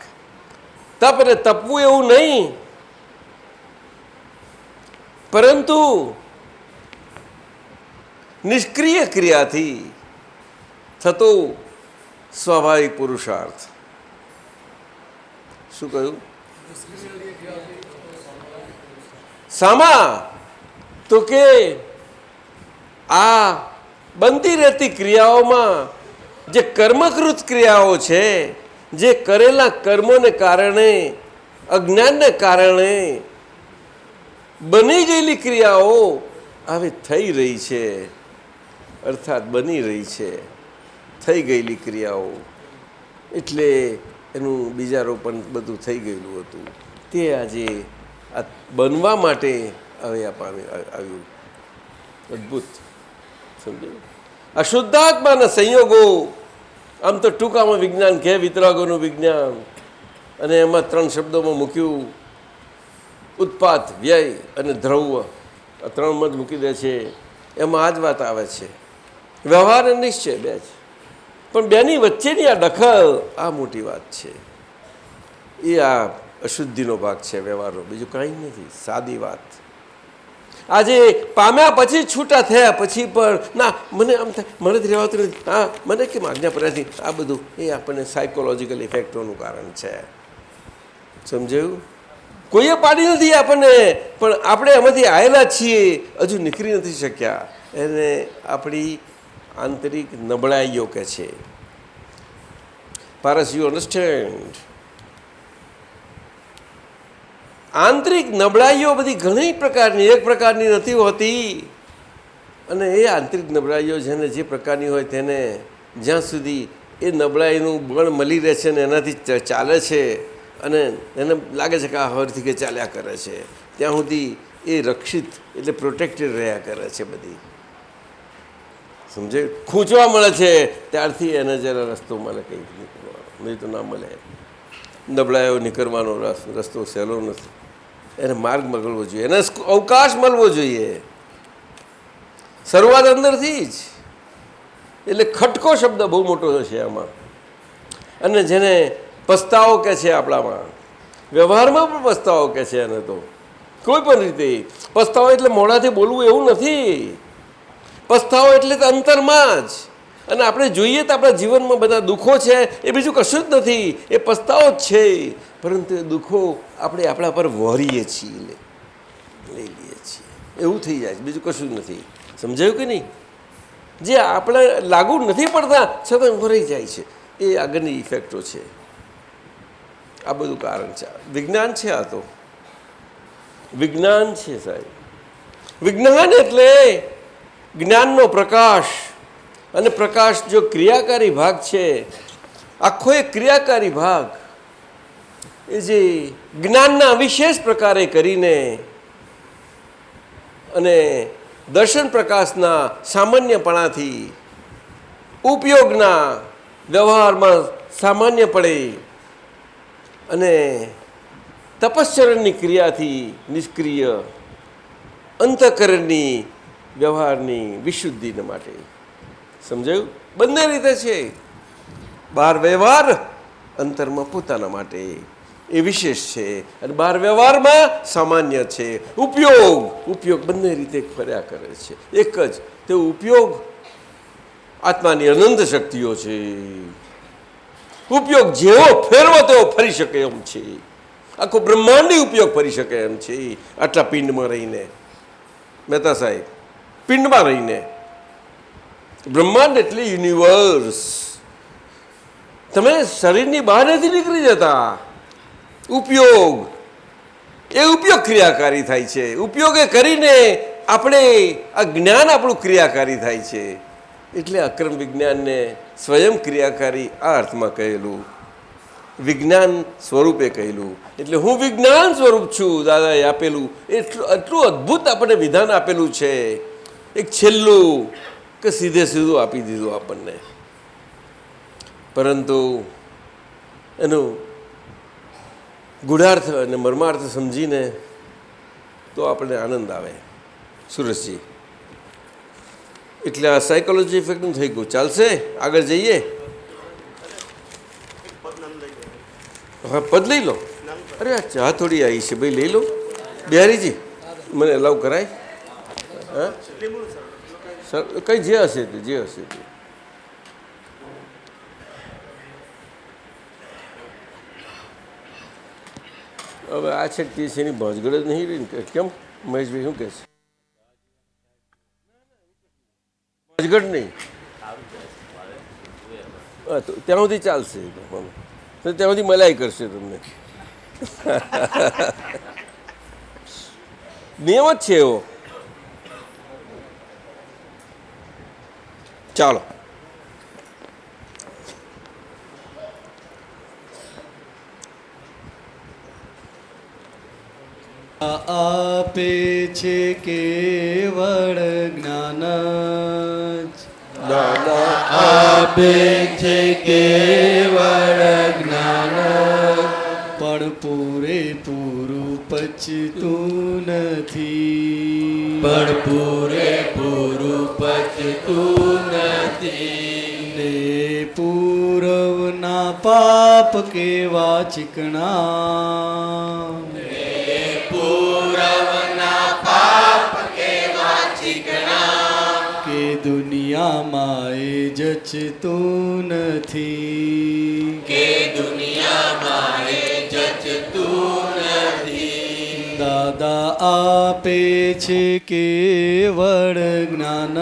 તપ એટલે તપવું એવું નહીં, પરંતુ નિષ્ક્રિય ક્રિયાથી થતો સ્વાભાવિક પુરુષાર્થ. શું કહ્યું? શામાં? તો કે આ બનતી રહેતી ક્રિયાઓમાં જે કર્મકૃત ક્રિયાઓ છે, જે કરેલા કર્મોને કારણે, અજ્ઞાનને કારણે બની ગયેલી ક્રિયાઓ હવે થઈ રહી છે, અર્થાત બની રહી છે, થઈ ગયેલી ક્રિયાઓ. એટલે એનું બીજારોપણ બધું થઈ ગયેલું હતું તે આજે આ બનવા માટે હવે આવ્યું. અદ્ભુત. સમજાયું? આ શુદ્ધાત્માના સંયોગો, આમ તો ટૂંકામાં વિજ્ઞાન કહે, વિતરાગોનું વિજ્ઞાન, અને એમાં 3 શબ્દોમાં મૂક્યું: ઉત્પાદ, વ્યય અને દ્રવ્ય. આ 3 મત મૂકી દે છે. એમાં આ જ વાત આવે છે. વ્યવહાર અને નિશ્ચય 2 જ, પણ બેની વચ્ચેની આ દખલ, આ મોટી વાત છે. એ આ અશુદ્ધિનો ભાગ છે વ્યવહારનો, બીજું કાંઈ નથી. સાદી વાત. આજે પામ્યા પછી છૂટા થયા પછી પણ ના, મને આમ થાય, મને જ રહેવાતું નથી, હા મને કેમ આજ્ઞા પડ્યાથી, આ બધું એ આપણને સાયકોલોજીકલ ઇફેક્ટોનું કારણ છે. સમજાયું? કોઈએ પાડી નથી આપણને, પણ આપણે એમાંથી આવેલા છીએ, હજુ નીકળી નથી શક્યા. એને આપણી આંતરિક નબળાઈઓ કહે છે. પારસ, યુ અન્ડરસ્ટેન્ડ? આંતરિક નબળાઈઓ બધી ઘણી પ્રકારની, એક પ્રકારની નથી હોતી. અને એ આંતરિક નબળાઈઓ જેને જે પ્રકારની હોય તેને જ્યાં સુધી એ નબળાઈનું બળ મળી રહે છે ને એનાથી ચાલે છે અને એને લાગે છે કે આ હરથી કે ચાલ્યા કરે છે, ત્યાં સુધી એ રક્ષિત એટલે પ્રોટેક્ટેડ રહ્યા કરે છે. બધી સમજે, ખૂંચવા મળે છે ત્યારથી એને જરા રસ્તો મળે, કંઈક નીકળવાનો, નહીં તો ના મળે. નબળાઈઓ નીકળવાનો રસ્તો સહેલો નથી. એને માર્ગ મળવો જોઈએ, એને અવકાશ મળવો જોઈએ. શરૂઆત અંદરથી જ. એટલે ખટકો શબ્દ બહુ મોટો છે આમાં. અને જેને પસ્તાવો કહે છે આપણામાં, વ્યવહારમાં પણ પસ્તાવો કહે છે એને. તો કોઈ પણ રીતે પસ્તાવો એટલે મોઢાથી બોલવું એવું નથી. પસ્તાવો એટલે તો અંતરમાં જ. અને આપણે જોઈએ તો આપણા જીવનમાં બધા દુઃખો છે, એ બીજું કશું જ નથી, એ પસ્તાવો જ છે. પરંતુ એ દુઃખો આપણે આપણા પર વહોરીએ છીએ, લઈ લઈએ છીએ, એવું થઈ જાય છે, બીજું કશું જ નથી. સમજાયું કે નહીં? જે આપણે લાગુ નથી પડતા છતાં વરાઈ જાય છે, એ આગળની ઇફેક્ટો છે. આ બધું કારણ છે. વિજ્ઞાન છે. આ તો વિજ્ઞાન છે સાહેબ. વિજ્ઞાન એટલે જ્ઞાનનો પ્રકાશ. અને પ્રકાશ જો ક્રિયાકારી ભાગ છે, આખો એક ક્રિયાકારી ભાગ, એ જે જ્ઞાનના વિશેષ પ્રકારે કરીને અને દર્શન પ્રકાશના સામાન્યપણાથી ઉપયોગના વ્યવહારમાં સામાન્ય પડે અને તપશ્ચરણની ક્રિયાથી નિષ્ક્રિય અંતઃકરણની વ્યવહારની વિશુદ્ધિને માટે. સમજાયું? બંને રીતે છે. બહાર વ્યવહાર, અંતરમાં પોતાના માટે એ વિશેષ છે, અને બહાર વ્યવહારમાં સામાન્ય છે. ઉપયોગ બંને રીતે ફર્યા કરે છે. એક જ તે ઉપયોગ આત્માની અનંત શક્તિઓ છે. ઉપયોગ જેવો ફેરવો તેવો ફરી શકે એમ છે. આખો બ્રહ્માંડી ઉપયોગ ફરી શકે એમ છે. આટલા પિંડમાં રહીને, મહેતા સાહેબ, પિંડમાં રહીને. બ્રહ્માંડ એટલે યુનિવર્સ. તમે શરીરની બહાર નથી નીકળી જતા. ઉપયોગ એ ઉપયોગ ક્રિયાકારી થાય છે. ઉપયોગે કરીને આપણે આ જ્ઞાન આપણું ક્રિયાકારી થાય છે. એટલે અક્રમ વિજ્ઞાનને સ્વયં ક્રિયાકારી આ અર્થમાં કહેલું, વિજ્ઞાન સ્વરૂપે કહેલું. એટલે હું વિજ્ઞાન સ્વરૂપ છું, દાદાએ આપેલું એટલું અદ્ભુત આપણને વિધાન આપેલું છે. એક છેલ્લું કે સીધું આપી દીધું આપણને. પરંતુ એનું ગૂઢાર્થ અને મર્માર્થ સમજીને તો આપણને આનંદ આવે. સુરેશજી, એટલે આ સાયકોલોજી ઇફેક્ટનું થઈ ગયું. ચાલશે? આગળ જઈએ. હા, પદ લઈ લો. અરે આ ચા થોડી આવી છે ભાઈ, લઈ લો. બિહારીજી, મને અલાઉ કરાય? હા, કંઈ જે હશે તે હવે આ છે તે છે એની ભજગડ જ નહીં રહી ને. કેમ મહેશભાઈ શું કહે છે? ભજગડ નહીં, હા તો ત્યાં સુધી ચાલશે, તો ત્યાં સુધી મલાઈ કરશે તમને. નિયમ જ છે એવો. ચાલો આપે છે કેવળ જ્ઞાન દાદા આપે છે કેવળ જ્ઞાન પણ પૂરેપૂરું પચતું નથી, પણ પૂરેપૂરું પચતું નથી. ને પૂરવના પાપ કેવા ચીકણા, કે દુનિયામાં એ જચતું નથી, કે દુનિયામાં એ જચતું નથી. દાદા આપે છે કેવળ જ્ઞાન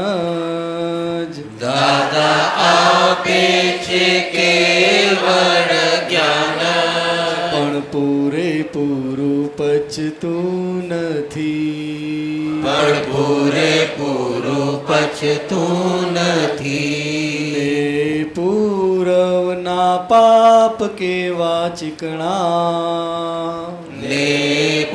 જ, દાદા આપે છે કેવળ જ્ઞાન પણ પૂરેપૂરું પચતું નથી, પણ પૂરેપૂરું પચતું નથી. ને પૂરવના પાપ કેવા ચીકણા, ને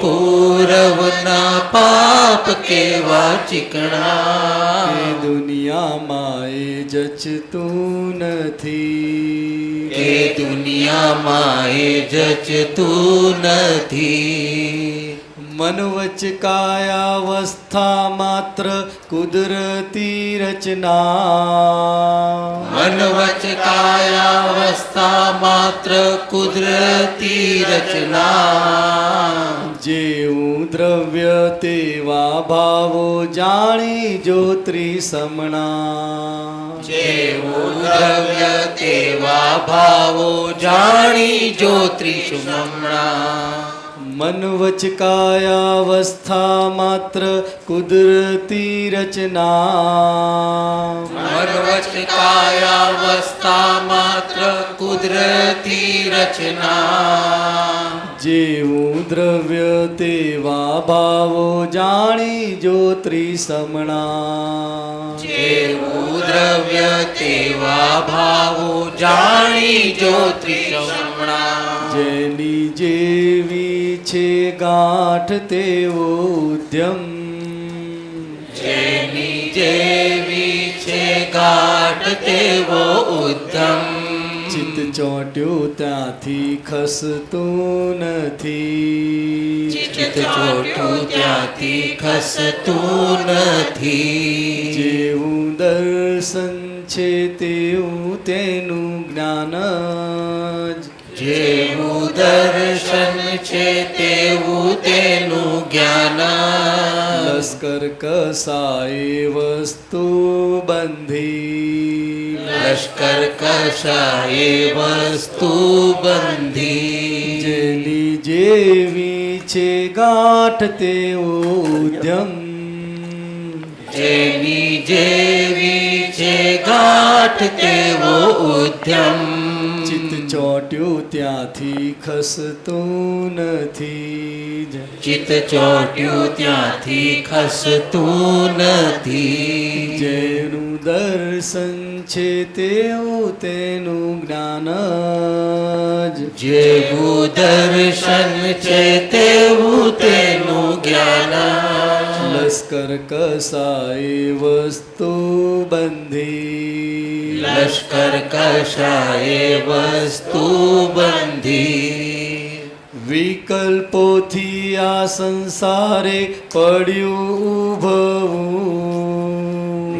પૂરવના પાપ કેવા ચીકણા, કે દુનિયામાં એ જચતું નથી, કે દુનિયામાં એ જચતું નથી. મન વચ કાયાવસ્થા માત્ર કુદરતી રચના, મન વચ કાયાવસ્થા માત્ર કુદરતી રચના. જેવું દ્રવ્ય તેવા ભાવો જાણી જો ત્રિસમણા, જેવું દ્રવ્ય તેવા ભાવો જાણી જો ત્રિસમણા. મન વચ કાયાવસ્થા માત્ર કુદરતી રચના, મન વચ કાયાવસ્થા માત્ર કુદરતી રચના. જેવું દ્રવ્ય તેવા ભાવો જાણી જો ત્રિસમણા, જેવું દ્રવ્ય તેવા ભાવો જાણી જો ત્રિસમણા. જેની જેવી છે ગાંઠ તેવો ઉદ્યમ, જેની જેવી છે ગાંઠ તેવો ઉદ્યમ. ચિત્ત ચોટ્યું ત્યાંથી ખસતું નથી, ચિત્ત ચોટ્યું ત્યાંથી ખસતું નથી. જેવું દર્શન છે તેવું તેનું જ્ઞાન જ, જેવું દર્શન છે તેવું તેનું જ્ઞાન. લશ્કર કસાય વસ્તુ બંધી, લશ્કર કસાય વસ્તુ બંધી. જેની જેવી છે ગાંઠ તેવો ઉદ્યમ, જેની જેવી છે ગાંઠ તેવો ઉદ્યમ. ચિત્ત ચોટ્યું ત્યાંથી ખસતું નથી, ચિત્ત ચોટ્યું ત્યાંથી ખસતું નથી. જેનું દર્શન છે તેવું તેનું જ્ઞાન જ, જેવું દર્શન છે તેવું તેનું જ્ઞાન. લશ્કર કસાય વસ્તુ બંધી, લશ્કર કસાય વસ્તુ બંધી. વિકલ્પોથી આ સંસારે પડ્યું ઉભવું,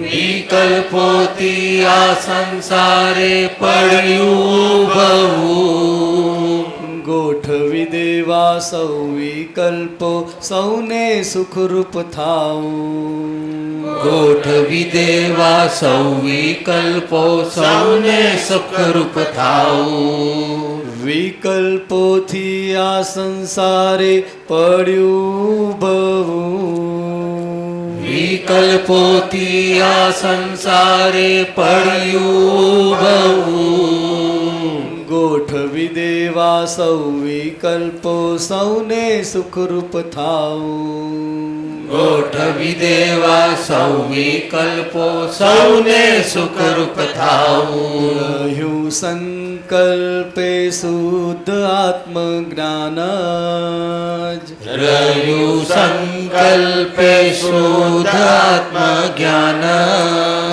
વિકલ્પોથી આ સંસારે પડ્યું ઉભવું. ગોઠવી દેવા દેવા સૌ વિકલ્પો સૌને સુખરૂપ થાવું. ગોઠવી દેવા સૌ વિકલ્પો સૌને સુખરૂપ થાવું. વિકલ્પોથી આ સંસારે પડ્યું ભવું. વિકલ્પોથી આ સંસારે પડ્યું ભવું. ગોઠવી દેવા સૌ વિકલ્પો સૌને સુખરૂપ થાવું. ગોઠવી દેવા સૌ વિકલ્પો સૌને સુખરૂપ થાવું. રહ્યું સંકલ્પે શુદ્ધ આત્મજ્ઞાન જ. રહ્યું સંકલ્પે શુદ્ધ આત્મજ્ઞાન.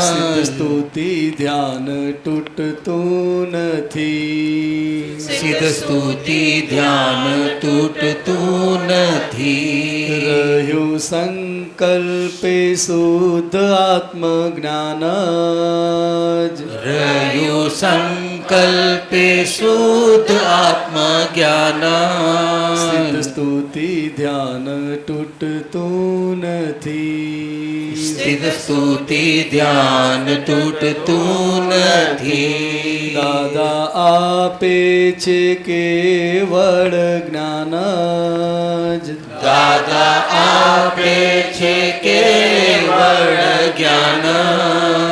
સિદ્ધ સ્તુતિ ધ્યાન તૂટતું નથી. સિદ્ધ સ્તુતિ ધ્યાન તૂટતું નથી. રહ્યું સંકલ્પે શુદ્ધ આત્મજ્ઞાન જ. રહ્યું સંકલ્પે શુદ્ધ આત્મજ્ઞાન. સિદ્ધ સ્તુતિ ધ્યાન તૂટતું નથી. સિદ્ધ સ્તુતિ ધ્યાન તૂટતું નથી. દાદા આપે છે કેવળ જ્ઞાન જ. દાદા આપે છે કેવળ જ્ઞાન.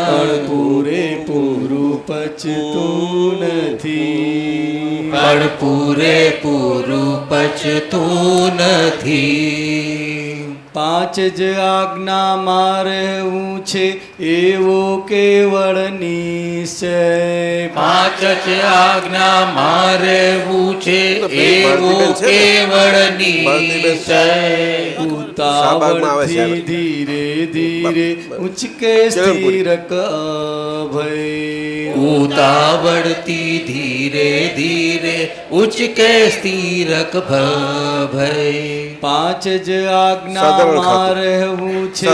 પણ પૂરેપૂરું પચતું નથી. પણ પૂરેપૂરું પચતું નથી. પાંચ જ આજ્ઞામાં રહેવું છે એવો કેવળ નિશ્ચય. પાંચ જ આજ્ઞામાં રહેવું છે એવો કેવળ નિશ્ચય. ઉતાવળથી ધીરે ધીરે ઉચકે સ્થિરક અભય. ઉતાવળથી ધીરે ધીરે ઉચકે સ્થિરક ભય. પાંચ જ આજ્ઞામાં રહેવું છે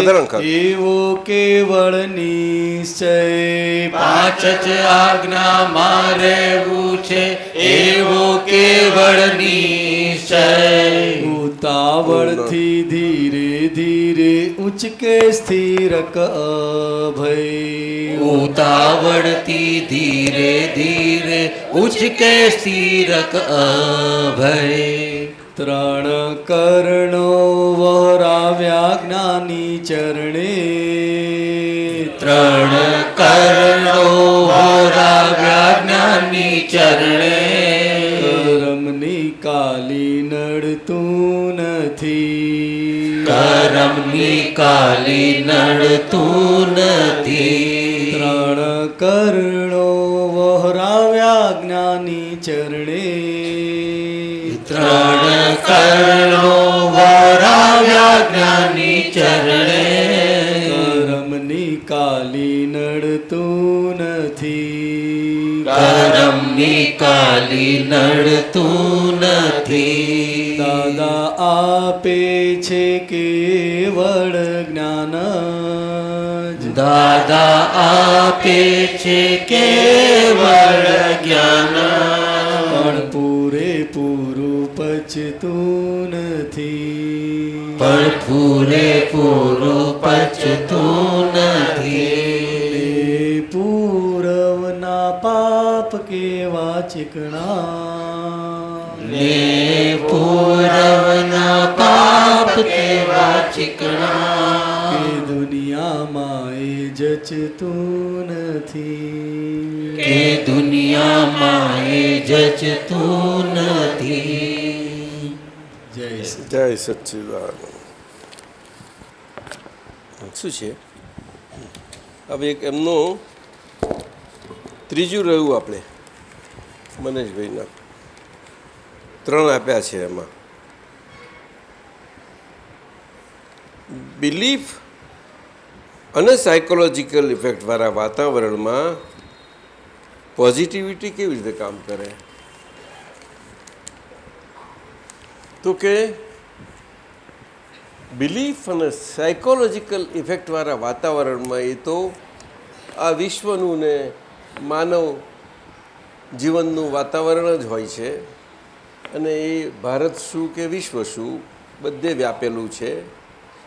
એવો કેવળ નિશ્ચય. પાંચ જ આજ્ઞામાં રહેવું છે એવો કેવળ નિશ્ચય. ઉતાવળથી ધીરે ધીરે ઉચકે સ્થિરક અભય. ઉતાવળથી ધીરે ધીરે ઉચકે સ્થિરક અભય. ત્રણ કરણો વહરાવ્યા જ્ઞાની ચરણે. ત્રણ કરણો વહરાવ્યા જ્ઞાની ચરણે. કરમની કાલી નડતું નથી. કરમની કાલી નડતું નથી. ત્રણ કરણો વહરાવ્યા જ્ઞાની ચરણે. ત્રણ કરણો વહરાવ્યા જ્ઞાની ચરણે. કરમની કાલી નડતું નથી. કરમની કાલી નડતું નથી. દાદા આપે છે કેવળ જ્ઞાન જ. દાદા આપે છે કેવળ જ્ઞાન. પણ પૂરેપૂરું પચતું નથી. પણ પૂરેપૂરું પચતું નથી. પૂરવના પાપ કેવા ચીકણા. ને પૂરવના પાપ કેવા ચીકણા. કે દુનિયામાં એ જચતું નથી. કે દુનિયામાં એ જચતું નથી. જય જય સચ્ચિદાનંદ. શું છે હવે એક એમનું ત્રીજું રહ્યું આપણે મનેશભાઈના 3 આપ્યા છે. એમાં બિલીફ અને સાયકોલોજીકલ ઇફેક્ટવાળા વાતાવરણમાં પોઝિટિવિટી કેવી રીતે કામ કરે? તો કે બિલીફ અને સાયકોલોજીકલ ઇફેક્ટવાળા વાતાવરણમાં એ તો આ વિશ્વનું ને માનવ જીવનનું વાતાવરણ જ હોય છે. અને એ ભારત શું કે વિશ્વ શું બધે વ્યાપેલું છે.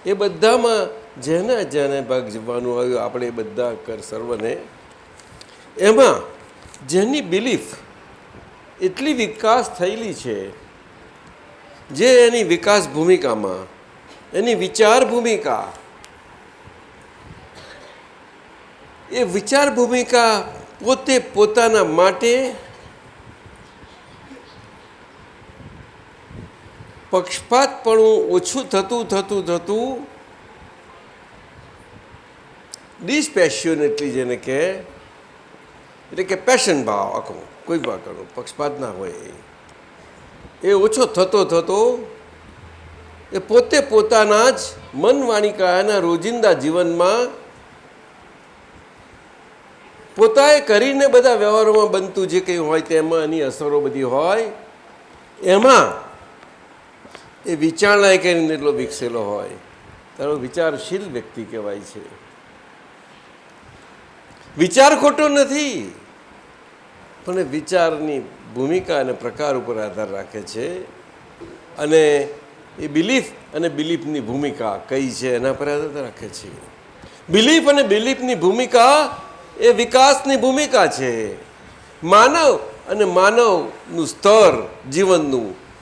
એ બધામાં જેને જેને ભાગ જવાનું આવ્યું આપણે બધા કર સર્વને, એમાં જેની બિલીફ એટલી વિકાસ થયેલી છે, જે એની વિકાસ ભૂમિકામાં એની વિચાર ભૂમિકા, એ વિચાર ભૂમિકા પોતે પોતાના માટે પક્ષપાતપણું ઓછું થતું ડિસ્પેશિયોનેટલી જેને કહે, એટલે કે પેશન ભાવ આખો કોઈ પણ કરો પક્ષપાત ના હોય, એ ઓછો થતો એ પોતે પોતાના જ મન વાણી કાયાના રોજિંદા જીવનમાં પોતાએ કરીને બધા વ્યવહારોમાં બનતું જે કંઈ હોય તેમાં એની અસરો બધી હોય, એમાં એ વિચારણા કરીને એટલો વિકસેલો હોય, તારો વિચારશીલ વ્યક્તિ કહેવાય છે. વિચાર ખોટો નથી, પણ એ વિચારની ભૂમિકા અને પ્રકાર ઉપર આધાર રાખે છે, અને એ બિલીફ અને બિલીફની ભૂમિકા કઈ છે એના પર આધાર રાખે છે. બિલીફ અને બિલીફની ભૂમિકા એ વિકાસની ભૂમિકા છે. માનવ અને માનવનું સ્તર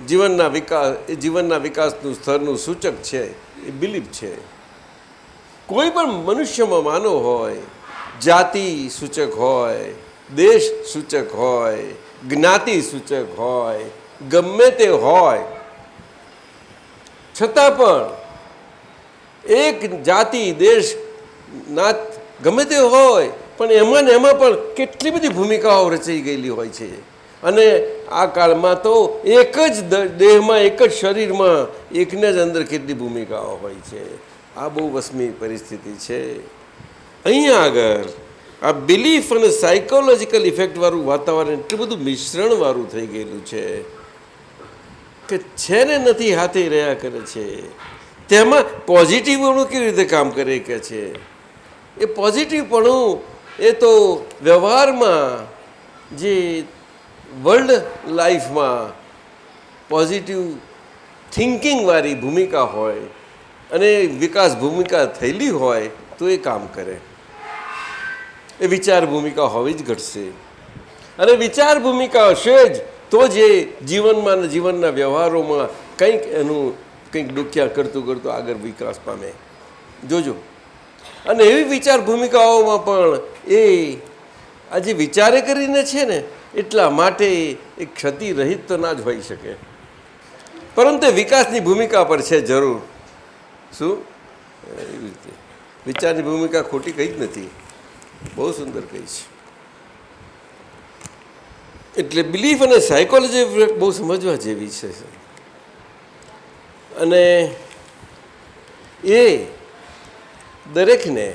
જીવનના વિકાસનું સ્તરનું સૂચક છે એ બિલીફ છે. કોઈ પણ મનુષ્યમાં માનવ હોય, જાતિ સૂચક હોય, દેશ સૂચક હોય, જ્ઞાતિ સૂચક હોય, ગમે તે હોય, છતાં પણ એક જાતિ દેશ નાત ગમે તે હોય, પણ એમાં ને એમાં પણ કેટલી બધી ભૂમિકાઓ રચાઈ ગયેલી હોય છે. અને આ કાળમાં તો એક જ દેહમાં એક જ શરીરમાં એકને જ અંદર કેટલી ભૂમિકાઓ હોય છે. આ બહુ વસમી પરિસ્થિતિ છે. અહીંયા આગળ આ બિલીફ અને સાયકોલોજીકલ ઇફેક્ટવાળું વાતાવરણ એટલું બધું મિશ્રણવાળું થઈ ગયેલું છે કે છે ને નથી હાથે રહ્યા કરે છે. તેમાં પોઝિટિવપણું કેવી રીતે કામ કરે કે છે, એ પોઝિટિવપણું એ તો વ્યવહારમાં જે વર્લ્ડ લાઈફમાં પોઝિટિવ થિંકિંગવાળી ભૂમિકા હોય અને વિકાસ ભૂમિકા થયેલી હોય તો એ કામ કરે. એ વિચાર ભૂમિકા હોવી જ ઘટશે, અને વિચાર ભૂમિકા હશે જ તો જે જીવનમાં અને જીવનના વ્યવહારોમાં કંઈક ડોક્યા કરતું આગળ વિકાસ પામે. જોજો. અને એવી વિચાર ભૂમિકાઓમાં પણ એ આજે વિચારે કરીને છે ને એટલા માટે એ ક્ષતિ રહિત તો ના જ હોઈ શકે, પરંતુ વિકાસની ભૂમિકા પર છે જરૂર. શું એવી રીતે વિચારની ભૂમિકા ખોટી કંઈ જ નથી, બહુ સુંદર કહી છે. એટલે બિલીફ અને સાયકોલોજી બહુ સમજવા જેવી છે, અને એ દરેકને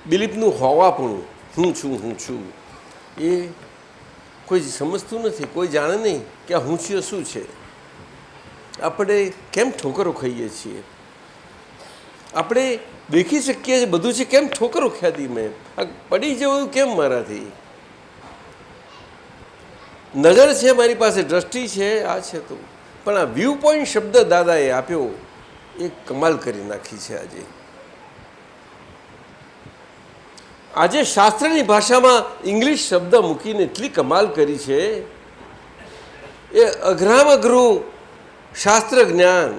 બિલીફનું હોવાપણું હું છું એ કોઈ સમજતું નથી, કોઈ જાણે નહીં કે આ હું છું શું છે. આપણે કેમ ઠોકરો ખાઈએ છીએ, આપણે દેખી શકીએ છીએ બધું છે, કેમ ઠોકરો ખાધી મેં, આ પડી જવું કેમ મારાથી, નજર છે મારી પાસે, દ્રષ્ટિ છે, આ છે તો, પણ આ વ્યૂ પોઈન્ટ શબ્દ દાદાએ આપ્યો એ કમાલ કરી નાખી છે. આજે શાસ્ત્રની ભાષામાં ઇંગ્લિશ શબ્દ મૂકીને એટલી કમાલ કરી છે, એ અઘરામાં અઘરું શાસ્ત્ર જ્ઞાન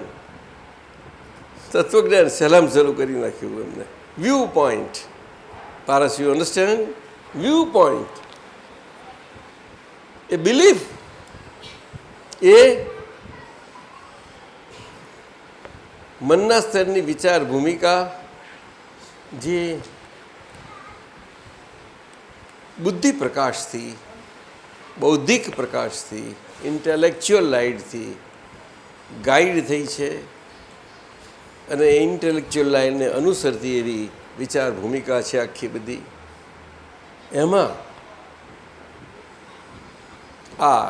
તત્વજ્ઞાન સહેલામ સહેલું કરી નાખ્યું એમને. View point, Paras, you understand? View point એ બિલીફ એ મનના સ્તરની વિચાર ભૂમિકા જે બુદ્ધિ પ્રકાશથી, બૌદ્ધિક પ્રકાશથી, ઇન્ટેલેક્ચ્યુઅલ લાઇટથી ગાઈડ થઈ છે, અને ઇન્ટેલેક્ચ્યુઅલ લાઇનને અનુસરતી એવી વિચાર ભૂમિકા છે આખી બધી. એમાં આ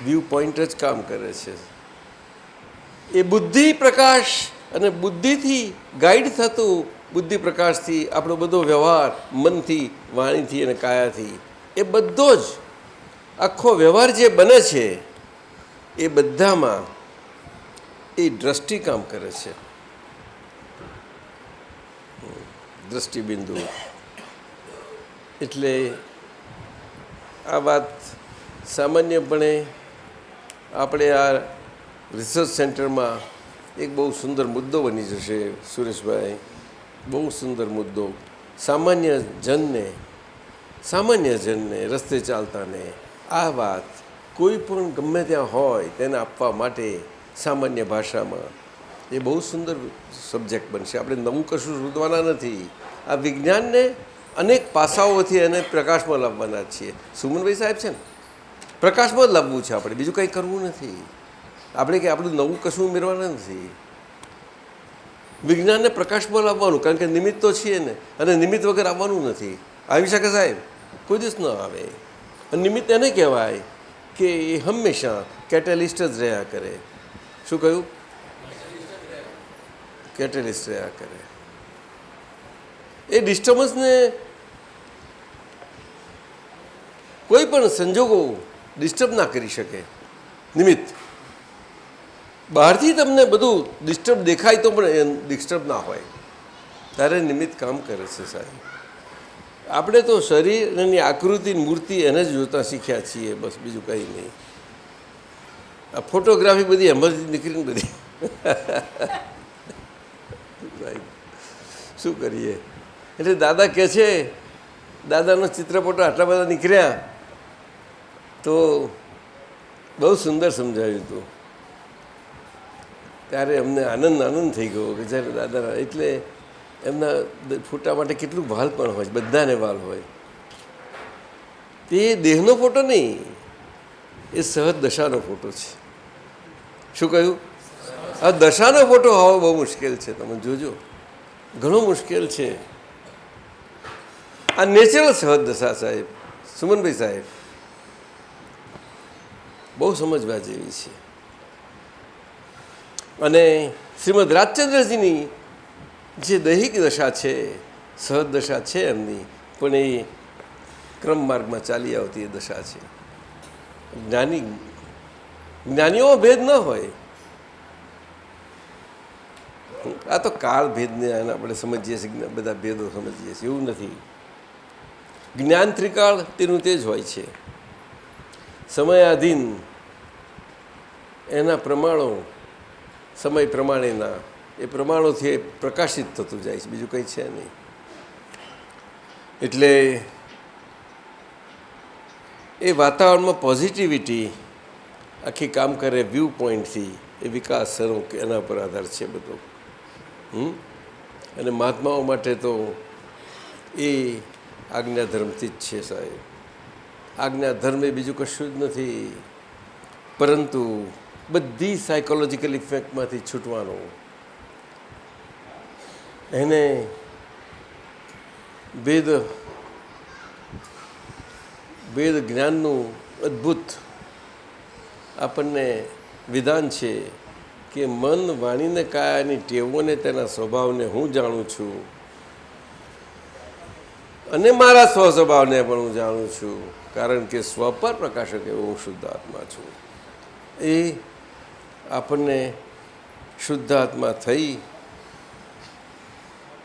વ્યૂ પોઈન્ટ જ કામ કરે છે. એ બુદ્ધિ પ્રકાશ અને બુદ્ધિથી ગાઈડ થતું, બુદ્ધિ પ્રકાશથી આપણો બધો વ્યવહાર મનથી, વાણીથી અને કાયાથી, એ બધો જ આખો વ્યવહાર જે બને છે એ બધામાં એ દ્રષ્ટિ કામ કરે છે. દ્રષ્ટિબિંદુ. એટલે આ વાત સામાન્યપણે આપણે આ રિસર્ચ સેન્ટરમાં એક બહુ સુંદર મુદ્દો બની જશે સુરેશભાઈ, બહુ સુંદર મુદ્દો. સામાન્ય જનને રસ્તે ચાલતાને આ વાત કોઈ પણ ગમે ત્યાં હોય તેને આપવા માટે સામાન્ય ભાષામાં એ બહુ સુંદર સબ્જેક્ટ બનશે. આપણે નવું કશું શોધવાના નથી. આ વિજ્ઞાનને અનેક પાસાઓથી એને પ્રકાશમાં લાવવાના છીએ. સુમનભાઈ સાહેબ છે ને, પ્રકાશમાં જ લાવવું છે આપણે, બીજું કંઈ કરવું નથી. આપણે કે આપણું નવું કશું ઉમેરવાના નથી. વિજ્ઞાનને પ્રકાશમાં લાવવાનું, કારણ કે નિમિત્ત તો છીએ ને, અને નિમિત્ત વગર આવવાનું નથી. આવી શકે સાહેબ? કોઈ દિવસ ન આવે. અને નિમિત્ત એને કહેવાય કે એ હંમેશા કેટેલિસ્ટ જ રહ્યા કરે. શું કહ્યું? કેટેલિસ્ટ રહ્યા કરે. એ ડિસ્ટર્બન્સને કોઈ પણ સંજોગો ડિસ્ટર્બ ના કરી શકે. નિમિત્ત બહારથી તમને બધું ડિસ્ટર્બ દેખાય તો પણ ડિસ્ટર્બ ના હોય, ત્યારે નિમિત્ત કામ કરે છે સાહેબ. આપણે તો શરીરની આકૃતિ મૂર્તિ એને જ જોતા શીખ્યા છીએ, બસ બીજું કંઈ નહીં. આ ફોટોગ્રાફી બધી એમાંથી નીકળીને બધી શું કરીએ. એટલે દાદા કહે છે, દાદાનો ચિત્રપટો આટલા બધા નીકળ્યા તો બહુ સુંદર સમજાવ્યું હતું. ત્યારે અમને આનંદ થઈ ગયો કે જ્યારે દાદા, એટલે એમના ફોટા માટે કેટલું વાલ પણ હોય, બધાને વાલ હોય. તે દેહનો ફોટો નહીં, એ સહજ દશાનો ફોટો છે. શું કહ્યું? આ દશાનો ફોટો હોવો બહુ મુશ્કેલ છે. તમે જોજો, ઘણો મુશ્કેલ છે. આ નેચરલ સહજ દશા સાહેબ, સુમનભાઈ સાહેબ, બહુ સમજવા જેવી છે. અને શ્રીમદ રાજચંદ્રજીની જે દૈહિક દશા છે, સહજ દશા છે એમની, પણ એ ક્રમ માર્ગમાં ચાલી આવતી એ દશા છે. જ્ઞાનીઓમાં ભેદ ન હોય. આ તો કાળ ભેદને આપણે સમજીએ છીએ, બધા ભેદો સમજીએ છીએ, એવું નથી. જ્ઞાન ત્રિકાળ તેનું તે જ હોય છે. સમયાધીન એના પ્રમાણો, સમય પ્રમાણેના એ પ્રમાણોથી એ પ્રકાશિત થતું જાય છે, બીજું કંઈ છે નહીં. એટલે એ વાતાવરણમાં પોઝિટિવિટી આખી કામ કરે વ્યૂ પોઈન્ટથી, એ વિકાસ સ્વરૂપ એના પર આધાર છે બધો. અને મહાત્માઓ માટે તો એ આજ્ઞાધર્મથી જ છે સાહેબ. આજ્ઞાધર્મ એ બીજું કશું જ નથી, પરંતુ બધી સાયકોલોજીકલ ઇફેક્ટમાંથી છૂટવાનું, એને વેદ જ્ઞાનનું અદ્ભુત આપણને વિધાન છે કે મન, વાણીને, કાયાની ટેવોને, તેના સ્વભાવને હું જાણું છું, અને મારા સ્વસ્વભાવને પણ હું જાણું છું, કારણ કે સ્વ પર પ્રકાશક એવો હું શુદ્ધ આત્મા છું. એ આપણને શુદ્ધ આત્મા થઈ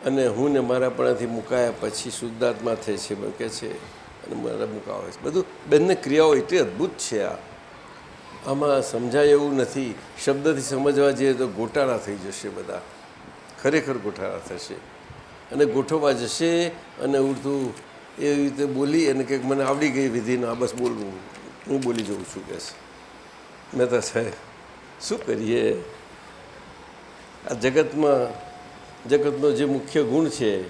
અને હું ને મારાપણાથી મુકાયા પછી શુદ્ધાત્મા થાય છે મને કહે છે, અને મારા મુકાવે છે. બધું બંને ક્રિયાઓ એટલી અદ્ભુત છે. આમાં સમજાય એવું નથી. શબ્દથી સમજવા જઈએ તો ગોટાળા થઈ જશે બધા, ખરેખર ગોટાળા થશે. અને ગોઠવવા જશે અને ઉડતું એવી રીતે બોલી અને કંઈક મને આવડી ગઈ વિધિને, આ બસ બોલવું, હું બોલી જઉં છું કે છે. મેં તો સાહેબ શું કરીએ. આ જગતનો જે મુખ્ય ગુણ છે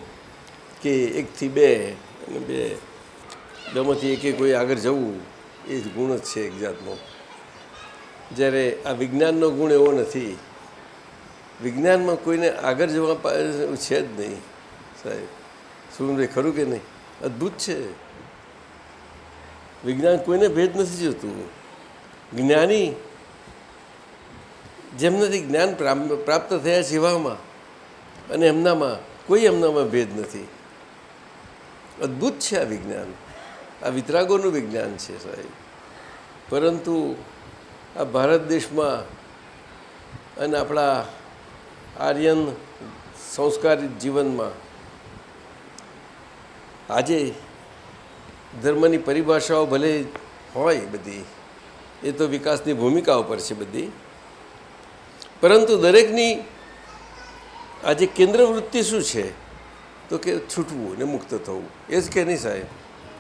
કે 1 થી 2 અને 2માંથી એકે કોઈ આગળ જવું, એ જ ગુણ જ છે એક જાતનો. જ્યારે આ વિજ્ઞાનનો ગુણ એવો નથી. વિજ્ઞાનમાં કોઈને આગળ જવા છે જ નહીં સાહેબ. શું ખરું કે નહીં? અદ્ભુત છે વિજ્ઞાન. કોઈને ભેદ નથી જોતું. જ્ઞાની જેમનાથી જ્ઞાન પ્રાપ્ત થયા છે એવામાં, અને એમનામાં ભેદ નથી. અદ્ભુત છે આ વિજ્ઞાન. આ વિતરાગોનું વિજ્ઞાન છે સાહેબ. પરંતુ આ ભારત દેશમાં અને આપણા આર્યન સંસ્કારિત જીવનમાં આજે ધર્મની પરિભાષાઓ ભલે હોય બધી, એ તો વિકાસની ભૂમિકા ઉપર છે બધી, પરંતુ દરેકની આજે કેન્દ્રવૃત્તિ શું છે તો કે છૂટવું ને મુક્ત થવું. એ જ કે નહીં સાહેબ?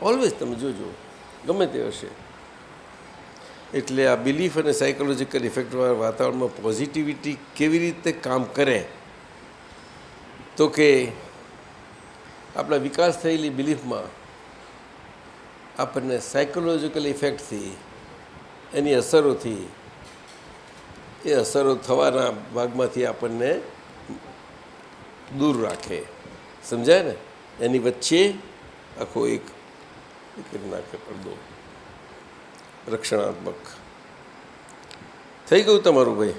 ઓલવેઝ તમે જોજો ગમે તે હશે. એટલે આ બિલીફ અને સાયકોલોજીકલ ઇફેક્ટવાળા વાતાવરણમાં પોઝિટિવિટી કેવી રીતે કામ કરે તો કે આપણા વિકાસ થયેલી બિલીફમાં આપણને સાયકોલોજીકલ ઇફેક્ટથી, એની અસરોથી, એ અસરો થવાના ભાગમાંથી આપણને દૂર રાખે. સમજાય ને? એની વચ્ચે આખો એક કરી નાખે પડદો, રક્ષણાત્મક. થઈ ગયું તમારું ભાઈ?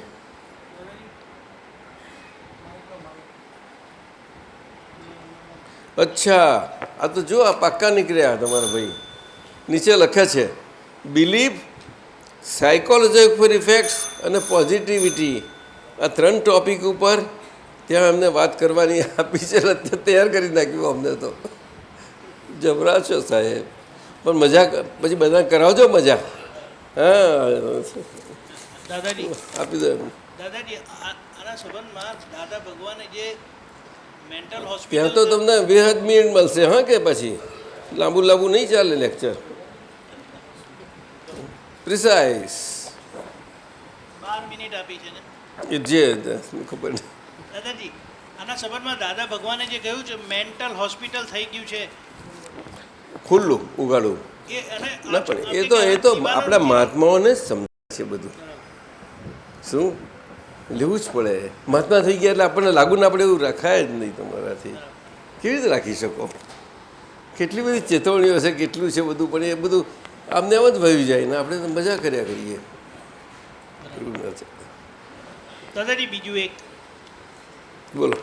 અચ્છા, આ તો જો આ પાક્કા નીકળ્યા તમારા ભાઈ. નીચે લખે છે બિલીફ, સાયકોલોજીકલ ઇફેક્ટ્સ અને પોઝિટિવિટી. આ 3 ટોપિક ઉપર ત્યાં અમને વાત કરવાની આપી છે, તૈયાર કરી નાખ્યું અમને તો. જબરા છો સાહેબ, પણ મજા પછી બધા કરાવજો મજા. હા દાદાજી આપી દો. દાદાજી આના સંબંધમાં દાદા ભગવાને જે મેન્ટલ હોસ્પિટલ ત્યાં તો તમને 2 મિનિટ મળશે. હા કે પછી લાંબુ લાંબુ નહીં ચાલે લેક્ચર. પ્રિસાઇઝ 12 મિનિટ આપી છે ને એ જે ખબર નહીં. દાદાજી આના સંબંધમાં દાદા ભગવાને જે કહ્યું છે મેન્ટલ હોસ્પિટલ થઈ ગયું છે ખુલ્લું ઉગાડું એ અને ના, પણ એ તો આપણા મહાત્માઓને જ સમજાય છે બધું. શું લેવું જ પડે. મહાત્મા થઈ ગયા એટલે આપણને લાગુ ના પડે એવું રખાય જ નહીં તમારાથી. કેવી રીતે રાખી શકો? કેટલી બધી ચેતવણીઓ છે, કેટલું છે બધું, પણ એ બધું આમને આમ જ વહી જાય ને આપણે તો મજા કર્યા કરીએ. એવું ના છે. દાદાજી બીજું એક બોલો.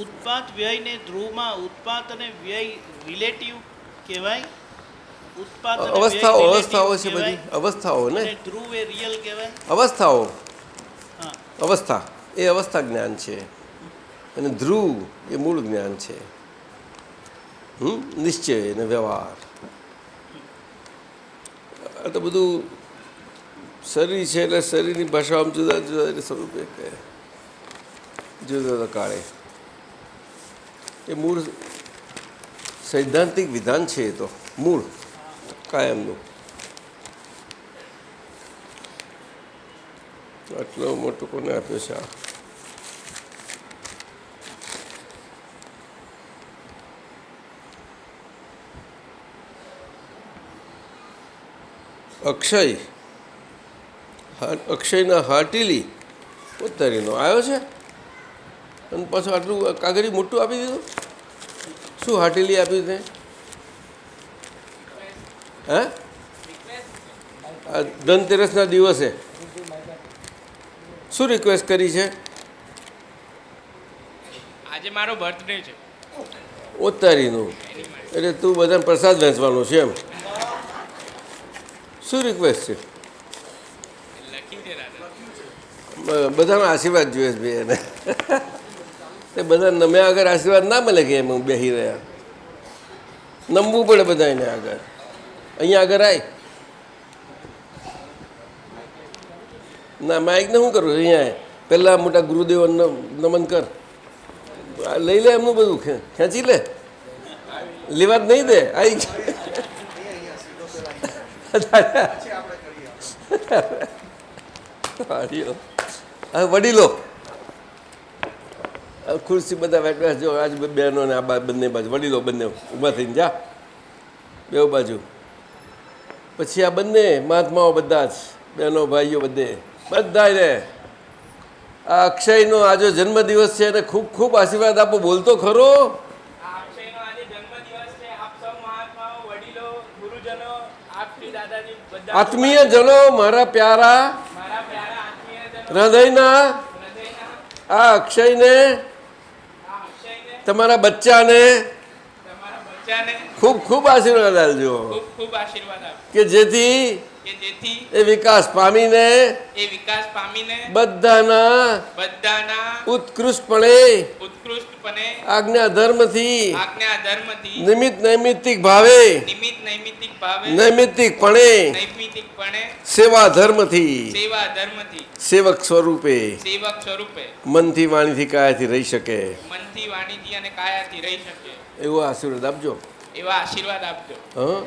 ઉત્પાદ વ્યયને ધ્રુવમાં ઉત્પાદ અને વ્યય રિલેટિવ કહેવાય. ઉત્પાદ અને વ્યય અવસ્થાઓ relative અવસ્થાઓ છે બધી કહેવાય. અવસ્થાઓ ને અને ધ્રુવ એ રિયલ કહેવાય. અવસ્થાઓ. હા અવસ્થા એ અવસ્થા જ્ઞાન છે અને ધ્રુવ એ મૂળ જ્ઞાન છે. નિશ્ચય અને વ્યવહાર આ તો બધું શરીર છે એટલે શરીરની ભાષામાં જુદા જુદા સ્વરૂપે કહે, જુદા જુદા કાળે. એ મૂળ સૈદ્ધાંતિક વિધાન છે. એ તો મૂળ કાયમનું. આટલો મોટો કોને આપ્યો છે આ? અક્ષય, અક્ષયના હાર્ટીલી ઉત્તરીનો આવ્યો છે અને પાછું આટલું કાગળી મોટું આપી દીધું. શું હાર્ટીલી આપી તે? હે? આ ધનતેરસના દિવસે શું રિક્વેસ્ટ કરી છે? આજે મારો બર્થડે છે. ઉત્તરીનું એટલે તું બધાને પ્રસાદ વહેંચવાનો છે એમ? શું રિક્વેસ્ટ છે? લખી દે દાદા. બધાના આશીર્વાદ જોઈએ છે ભાઈ એને. એ બધા નમ્યા આગળ આશીર્વાદ ના મળે કે એમ બેસી રહ્યા. નમવું પડે બધા એને આગળ. અહીંયા આગળ આય. ના માઇકને શું કરું? અહીંયા પહેલાં મોટા ગુરુદેવ નમન કર. લઈ લે એમનું બધું, ખેંચી લે. લેવા જ નહીં દે. આવી વડીલો ખુરશી બધા બેઠા જો આજ બહેનો ને આ બંને બાજુ વડીલો બંને ઊભા થઈને જા બે બાજુ. પછી આ બંને મહાત્માઓ બધા જ બહેનો ભાઈઓ બધે બધા ને આ અક્ષયનો આજે જન્મદિવસ છે અને ખૂબ ખૂબ આશીર્વાદ આપો. બોલતો ખરો. અક્ષયનો આજે જન્મદિવસ છે. આપ સૌ મહાત્માઓ, વડીલો, ગુરુજનો, આપ શ્રી દાદાજી બધા આત્મીય જનો, મારા પ્યારા મારા પ્યારા આત્મીયજનો, હૃદયના હૃદયના આ અક્ષયને, આ અક્ષયને, તમારા બચ્ચાને તમારા બચ્ચાને ખૂબ ખૂબ આશીર્વાદ આપજો ખૂબ ખૂબ આશીર્વાદ આપો કે જેથી કે જેથી એ વિકાસ પામીને એ વિકાસ પામીને બધાના ઉત્કૃષ્ટપણે ઉત્કૃષ્ટપણે આજ્ઞા ધર્મથી આજ્ઞા ધર્મથી નૈમિત્તિક ભાવે નૈમિત્તિકપણે સેવા ધર્મથી સેવક સ્વરૂપે મનથી વાણીથી કાયાથી રહી શકે અને કાયાથી રહી શકે એવો આશીર્વાદ આપજો. એવા આશીર્વાદ આપજો. હા,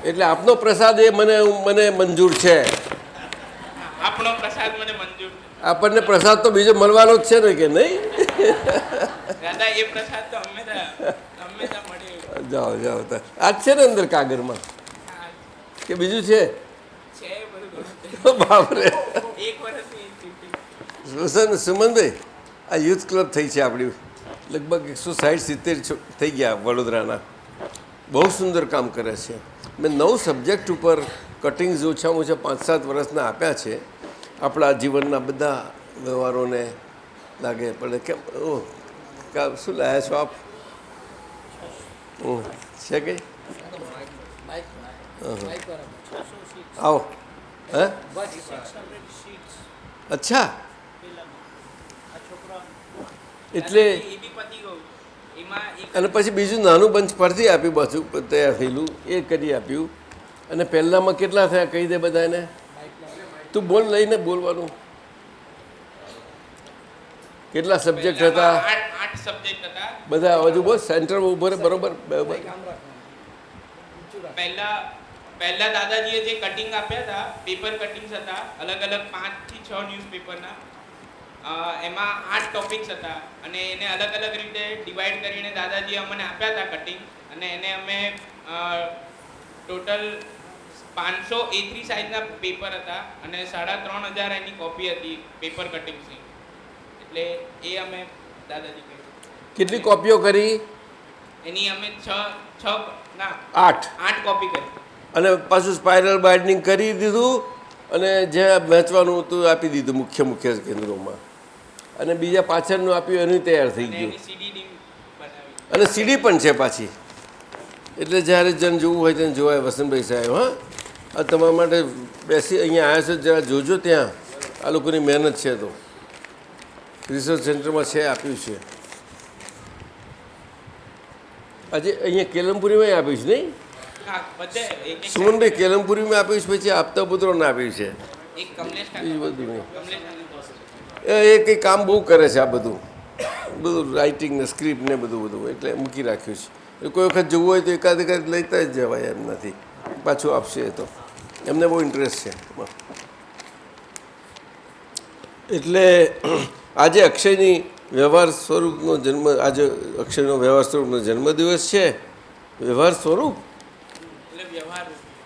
એટલે આપનો પ્રસાદ એ મને મંજૂર છે. આપણો પ્રસાદ મને મંજૂર. આપણને પ્રસાદ તો બીજો મળવાનો જ છે ને કે નહીં? દાદા એ પ્રસાદ તો હંમેશા મળે. જાઓ જાઓ, આજ છે ને અંદર કાગળમાં કે બીજું છે? બાપરે. સુમનભાઈ, આ યુથ ક્લબ થઈ છે આપણી, લગભગ 160-70 થઈ ગયા વડોદરાના. બહુ સુંદર કામ કરે છે. મેં 9 સબ્જેક્ટ ઉપર કટિંગ્સ ઓછામાં ઓછા 5-7 વર્ષના આપ્યા છે. આપણા જીવનના બધા વ્યવહારોને લાગે પડે કેમ શું લાયા છો આપ? છે કઈ? આવો. હે, અચ્છા. એટલે અને પછી બીજું નાનું બંચ ફરતી આપ્યું, પાછું તૈયાર થયેલું એ કરી આપ્યું. અને પહેલાંમાં કેટલા થયા કહી દે બધાને. તું બોલ, લઈને બોલવાનું. કેટલા સબ્જેક્ટ હતા? 8 સબ્જેક્ટ હતા બધા. હજુ બહુ સેન્ટરમાં ઉભો રહે. બરોબર. પહેલા દાદાજીએ જે કટિંગ આપ્યા હતા, પેપર કટિંગ્સ હતા, અલગ અલગ 5 થી 6 ન્યૂઝપેપરના. એમાં 8 ટોપિક્સ હતા અને એને અલગ અલગ રીતે ડિવાઈડ કરીને દાદાજીએ અમને આપ્યા હતા કટિંગ. અને એને અમે ટોટલ 500 A3 સાઇઝના પેપર હતા અને 3500 એની કોપી હતી પેપર કટિંગ્સની. એટલે એ અમે દાદાજી કહ્યું. કેટલી કોપીઓ કરી? એની અમે 8 કોપી કરી. અને પાછું સ્પાઇરલ બાઇન્ડિંગ કરી દીધું અને જે વેચવાનું હતું આપી દીધું મુખ્ય કેન્દ્રોમાં. અને બીજા પાછળનું આપ્યું એનું તૈયાર થઈ ગયું. અને સીડી પણ છે પાછી. એટલે જ્યારે જન જોવું હોય તેને જોવાય. વસંતભાઈ સાહેબ, હા, આ તમારા માટે બેસી અહીંયા આવ્યા છો, જરા જોજો. ત્યાં આ લોકોની મહેનત છે. તો રિસર્ચ સેન્ટરમાં છે, આપ્યું છે. આજે અહીંયા કેલમપુરીમાં આપ્યું છે નહીં? સુમનભાઈ, કેલમપુરીમાં આપ્યું છે, પછી આપતા પુત્રોને આપ્યું છે. બધું નહીં. એ કંઈ કામ બહુ કરે છે. આ બધું રાઇટિંગ ને સ્ક્રિપ્ટ ને બધું એટલે મૂકી રાખ્યું છે. કોઈ વખત જોવું હોય તો એકાદ લેતા જ જવાય એમ નથી. પાછું આપશે. એ તો એમને બહુ ઇન્ટરેસ્ટ છે. એટલે આજે અક્ષયની વ્યવહાર સ્વરૂપનો જન્મ, આજે અક્ષયનો વ્યવહાર સ્વરૂપનો જન્મદિવસ છે. વ્યવહાર સ્વરૂપ,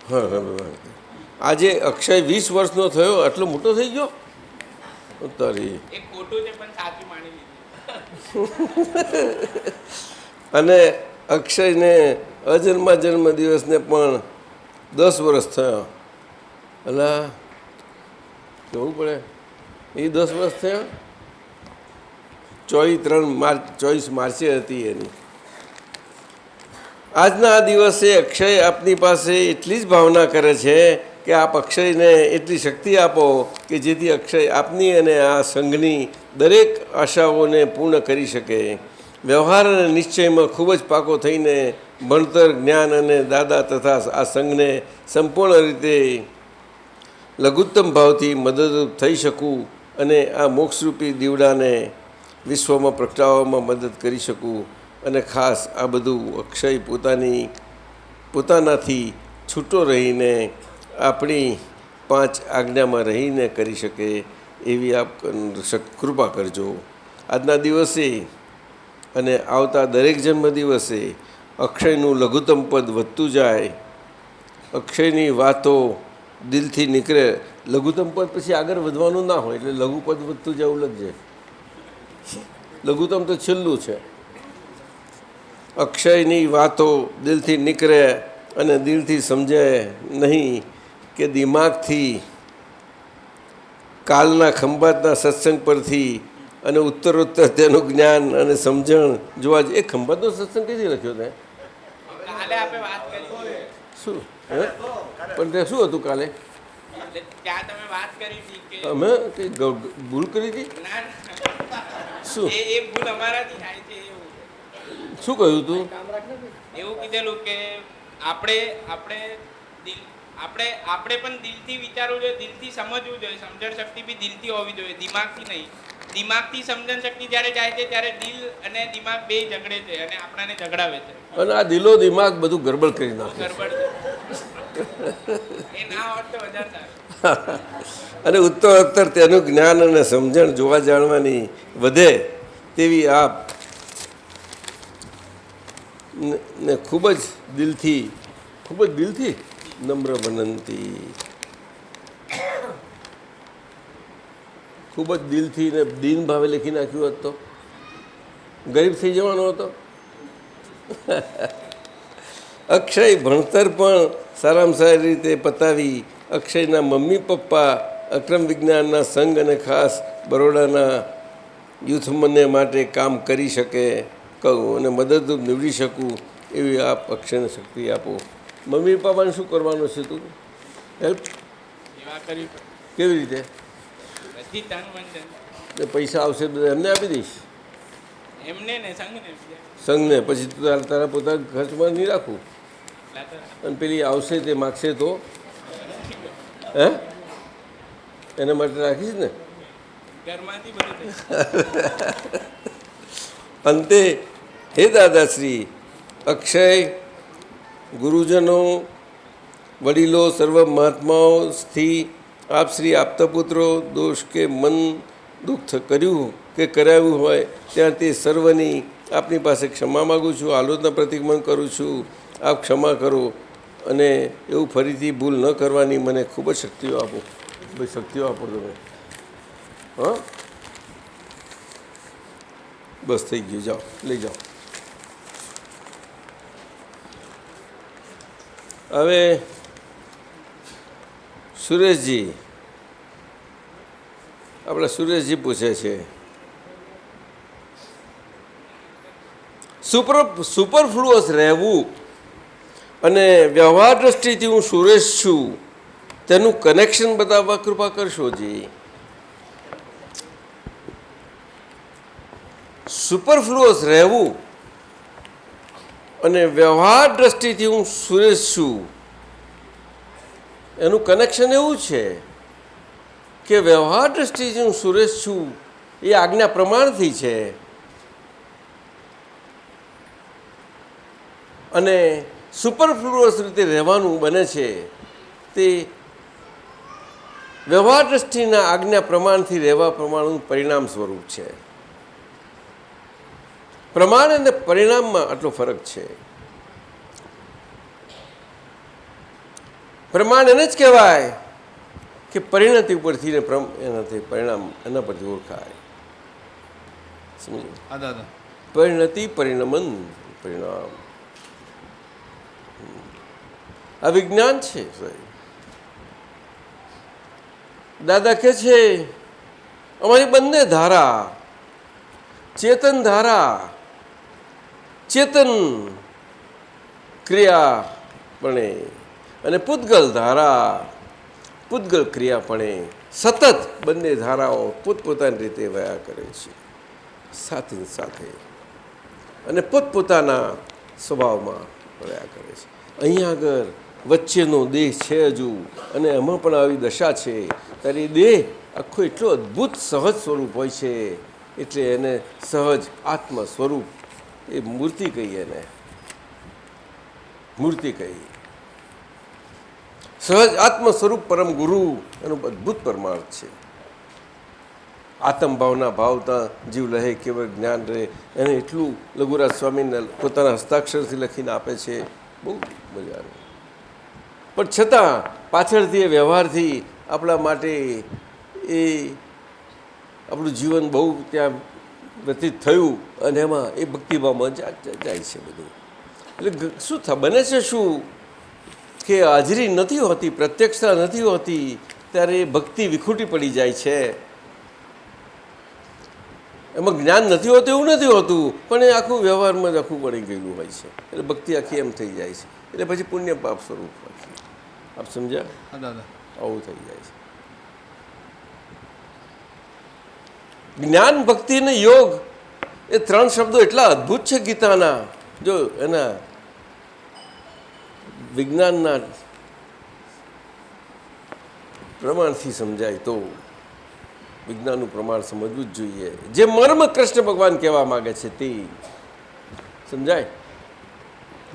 હા હા. આજે અક્ષય 20 વર્ષનો થયો. આટલો મોટો થઈ ગયો તારી. અને અક્ષયને અજન્મા જન્મદિવસને પણ 10 વર્ષ થયા. અલા કહેવું પડે. એ 10 વર્ષ થયા. 24 માર્ચે હતી એની. આજના આ દિવસે અક્ષય આપની પાસે એટલી જ ભાવના કરે છે કે આપ અક્ષયને એટલી શક્તિ આપો કે જેથી અક્ષય આપની અને આ સંઘની દરેક આશાઓને પૂર્ણ કરી શકે. વ્યવહાર અને નિશ્ચયમાં ખૂબ જ પાકો થઈને ભણતર, જ્ઞાન અને દાદા તથા આ સંઘને સંપૂર્ણ રીતે લઘુત્તમ ભાવથી મદદરૂપ થઈ શકું અને આ મોક્ષરૂપી દીવડાને વિશ્વમાં પ્રગટાવવામાં મદદ કરી શકું. અને ખાસ આ બધું અક્ષય પોતાનાથી છૂટો રહીને આપણી 5 આજ્ઞામાં રહીને કરી શકે એવી આપ કૃપા કરજો. આજના દિવસે અને આવતા દરેક જન્મદિવસે અક્ષયનું લઘુત્તમ પદ વધતું જાય. અક્ષયની વાતો દિલથી નીકળે. લઘુત્તમ પદ પછી આગળ વધવાનું ના હોય એટલે લઘુપદ વધતું જવું લગજે. લઘુત્તમ તો છેલ્લું છે. અક્ષયની વાતો દિલથી નીકળે અને દિલથી સમજે નહીં કે દિમાગથી કાલના ખંભાતના સત્સંગ પરથી અને ઉત્તરોત્તર તેનું જ્ઞાન અને સમજણ જોવા જ. એ ખંભાતનો સત્સંગ કઈથી લખ્યો તે? શું? પણ તે શું હતું કાલે? એટલે ત્યાં તમે વાત કરી હતી કે અમે કંઈ ભૂલ કરી હતી? ના ના, શું એ ભૂલ અમારાથી થાય છે એવું. શું કહ્યું તું? એવું કીધેલું કે આપણે આપણે દિલ આપણે આપણે પણ દિલથી વિચારવું જોઈએ, દિલથી સમજવું જોઈએ. સમજણ શક્તિ બી દિલથી હોવી જોઈએ, દિમાગથી નહીં. દિમાગથી સમજણ શક્તિ જ્યારે જાય છે ત્યારે દિલ અને દિમાગ બે ઝઘડે છે અને આપણાને ઝઘડાવે છે. અને આ દિલો દિમાગ બધું ગરબડ કરી નાખે છે. ગરબડ છે. એ ના હોત તો વધારે સારું. અને ઉત્તરોત્તર તેનું જ્ઞાન અને સમજણ જોવા જાણવાની વધે તેવી આપ ને ખૂબ જ દિલથી નમ્ર વિનંતી, ખૂબ જ દિલથી ને દીન ભાવે લખી નાખ્યું હોત તો ગરીબ થઈ જવાનો હતો. અક્ષય ભણતર પણ સારામાં સારી રીતે પતાવી અક્ષયના મમ્મી પપ્પા અક્રમ વિજ્ઞાનના સંઘ અને ખાસ બરોડાના યુથમને માટે કામ કરી શકે કહું અને મદદરૂપ નીવડી શકું એવી આપ અક્ષયને શક્તિ આપો. મમ્મી પપ્પાને શું કરવાનું છે તું? હેલ્પ સેવા કરવી પડે. કેવી રીતે? બધી તન મન ધન. પૈસા આવશે બધા એમને આપી દઈશ? એમને ને સંઘને બીજા. સંઘને પછી તું તારા પોતાના ખર્ચમાં નહીં રાખું. અને પેલી આવશે તે માગશે તો હે એના માટે રાખીશ ને. ઘરમાંથી બધું થઈ. અંતે હે દાદાશ્રી, અક્ષય ગુરુજનો વડીલો સર્વ મહાત્માઓથી આપ શ્રી આપતા પુત્રો દોષ કે મન દુઃખ કર્યું કે કરાવ્યું હોય ત્યાં તે સર્વની આપની પાસે ક્ષમા માગું છું, આલોચના પ્રતિક્રમણ કરું છું. આપ ક્ષમા કરો અને એવું ફરીથી ભૂલ ન કરવાની મને ખૂબ જ શક્તિઓ આપો. ભાઈ શક્તિઓ આપો તમે. હા બસ થઈ ગયું, જાઓ લઈ જાઓ. હવે સુરેશજી, આપણા સુરેશજી પૂછે છે સુપરફ્લુઅસ રહેવું અને વ્યવહાર દ્રષ્ટિથી હું સુરેશ છું તેનું કનેક્શન બતાવવા કૃપા કરશો જી. સુપરફ્લુઅસ રહેવું અને વ્યવહાર દ્રષ્ટિથી હું સુરેશ છું એનું કનેક્શન એવું છે કે વ્યવહાર દ્રષ્ટિથી હું સુરેશ છું એ આજ્ઞા પ્રમાણથી છે અને સુપરફ્લુઅસ રીતે રહેવાનું બને છે તે વ્યવહાર દ્રષ્ટિના આજ્ઞા પ્રમાણથી રહેવા પ્રમાણનું પરિણામ સ્વરૂપ છે. પ્રમાણ અને પરિણામમાં આટલો ફરક છે. પ્રમાણ એને જ કહેવાય કે પરિણતિ ઉપરથી ને એનાથી પરિણામ એના પરથી ઓળખાય. સમજો? પરિણતિ પરિણમન પરિણામ આ વિજ્ઞાન છે. દાદા કહે છે અમારી બંને ધારા ચેતન ધારા ચેતન ક્રિયાપણે અને પૂતગલ ધારા પૂતગલ ક્રિયાપણે સતત બંને ધારાઓ પોતપોતાની રીતે વયા કરે છે સાથે સાથે અને પોતપોતાના સ્વભાવમાં વયા કરે છે. અહીંયા આગળ વચ્ચેનો દેહ છે હજુ અને એમાં પણ આવી દશા છે ત્યારે એ દેહ આખો એટલો અદ્ભુત સહજ સ્વરૂપ હોય છે એટલે એને સહજ આત્મ સ્વરૂપ એ મૂર્તિ કહીએ એને મૂર્તિ કહીએ. સહજ આત્મ સ્વરૂપ પરમ ગુરુ એનું અદ્ભુત પરમાર્થ છે. આત્મભાવના ભાવતા જીવ લહે કેવળ જ્ઞાન રહે એને એટલું લઘુરાજ સ્વામીને પોતાના હસ્તાક્ષરથી લખીને આપે છે. બહુ મજાનું. પણ છતાં પાછળથી એ વ્યવહારથી આપણા માટે એ આપણું જીવન બહુ ત્યાં વ્યતીત થયું અને એમાં એ ભક્તિભાવમાં જાય છે બધું. એટલે શું બને છે શું કે હાજરી નથી હોતી, પ્રત્યક્ષતા નથી હોતી ત્યારે એ ભક્તિ વિખૂટી પડી જાય છે. એમાં જ્ઞાન નથી હોતું એવું નથી હોતું પણ એ આખું વ્યવહારમાં જ આખું પડી ગયેલું હોય છે એટલે ભક્તિ આખી એમ થઈ જાય છે. એટલે પછી પુણ્ય પાપ સ્વરૂપ હોય છે. આપ સમજ્યા? હા દાદા. આવું થઈ જાય છે. જ્ઞાન, ભક્તિ અને યોગ એ 3 શબ્દો એટલા અદ્ભુત છે ગીતાના. જો એના વિજ્ઞાનના પ્રમાણથી સમજાય તો વિજ્ઞાનનું પ્રમાણ સમજવું જ જોઈએ. જે મર્મ કૃષ્ણ ભગવાન કહેવા માંગે છે તે સમજાય.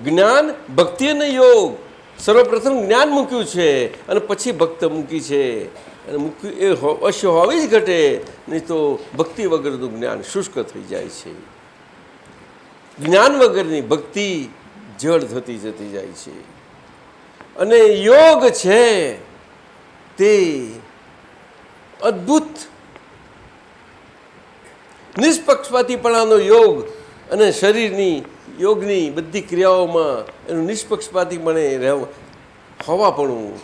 જ્ઞાન, ભક્તિ અને યોગ. સર્વપ્રથમ જ્ઞાન મૂક્યું છે અને પછી ભક્ત મૂકી છે. અને મૂક્યું એ અવશ્ય હોવી જ ઘટે, નહીં તો ભક્તિ વગરનું જ્ઞાન શુષ્ક થઈ જાય છે. જ્ઞાન વગરની ભક્તિ જળ થતી જતી જાય છે. અને યોગ છે તે અદ્ભુત નિષ્પક્ષપાતીપણાનો યોગ અને શરીરની યોગની બધી ક્રિયાઓમાં એનું નિષ્પક્ષપાતીપણે હોવાપણું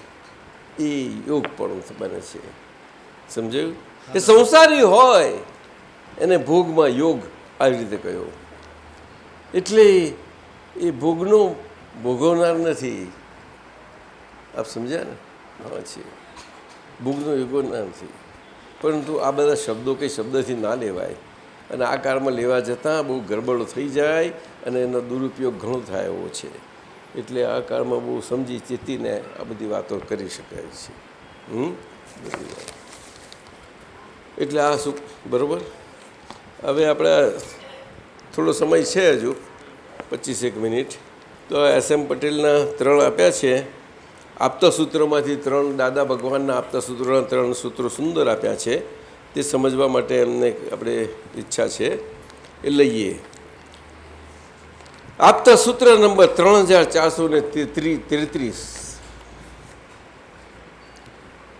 એ યોગપણું બને છે. સમજાયું? કે સંસારી હોય એને ભોગમાં યોગ આવી રીતે કહ્યો. એટલે એ ભોગનો ભોગવનાર નથી. આપ સમજ્યા ને? હા છે, ભોગનો યોગવનાર નથી. પરંતુ આ બધા શબ્દો કંઈ શબ્દથી ના લેવાય, અને આ કાળમાં લેવા જતાં બહુ ગરબડો થઈ જાય અને એનો દુરુપયોગ ઘણો થાય એવો છે. એટલે આ કાળમાં બહુ સમજી ચેતીને આ બધી વાતો કરી શકાય છે. એટલે આ શું બરાબર. હવે આપણે થોડો સમય છે, હજુ 25 મિનિટ. તો SM પટેલના 3 આપ્યા છે. આપતા સૂત્રોમાંથી 3 દાદા ભગવાનના આપતા સૂત્રોના 3 સૂત્રો સુંદર આપ્યા છે. તે સમજવા માટે એમને આપણે ઈચ્છા છે એ લઈએ. આપતા સૂત્ર નંબર 3433.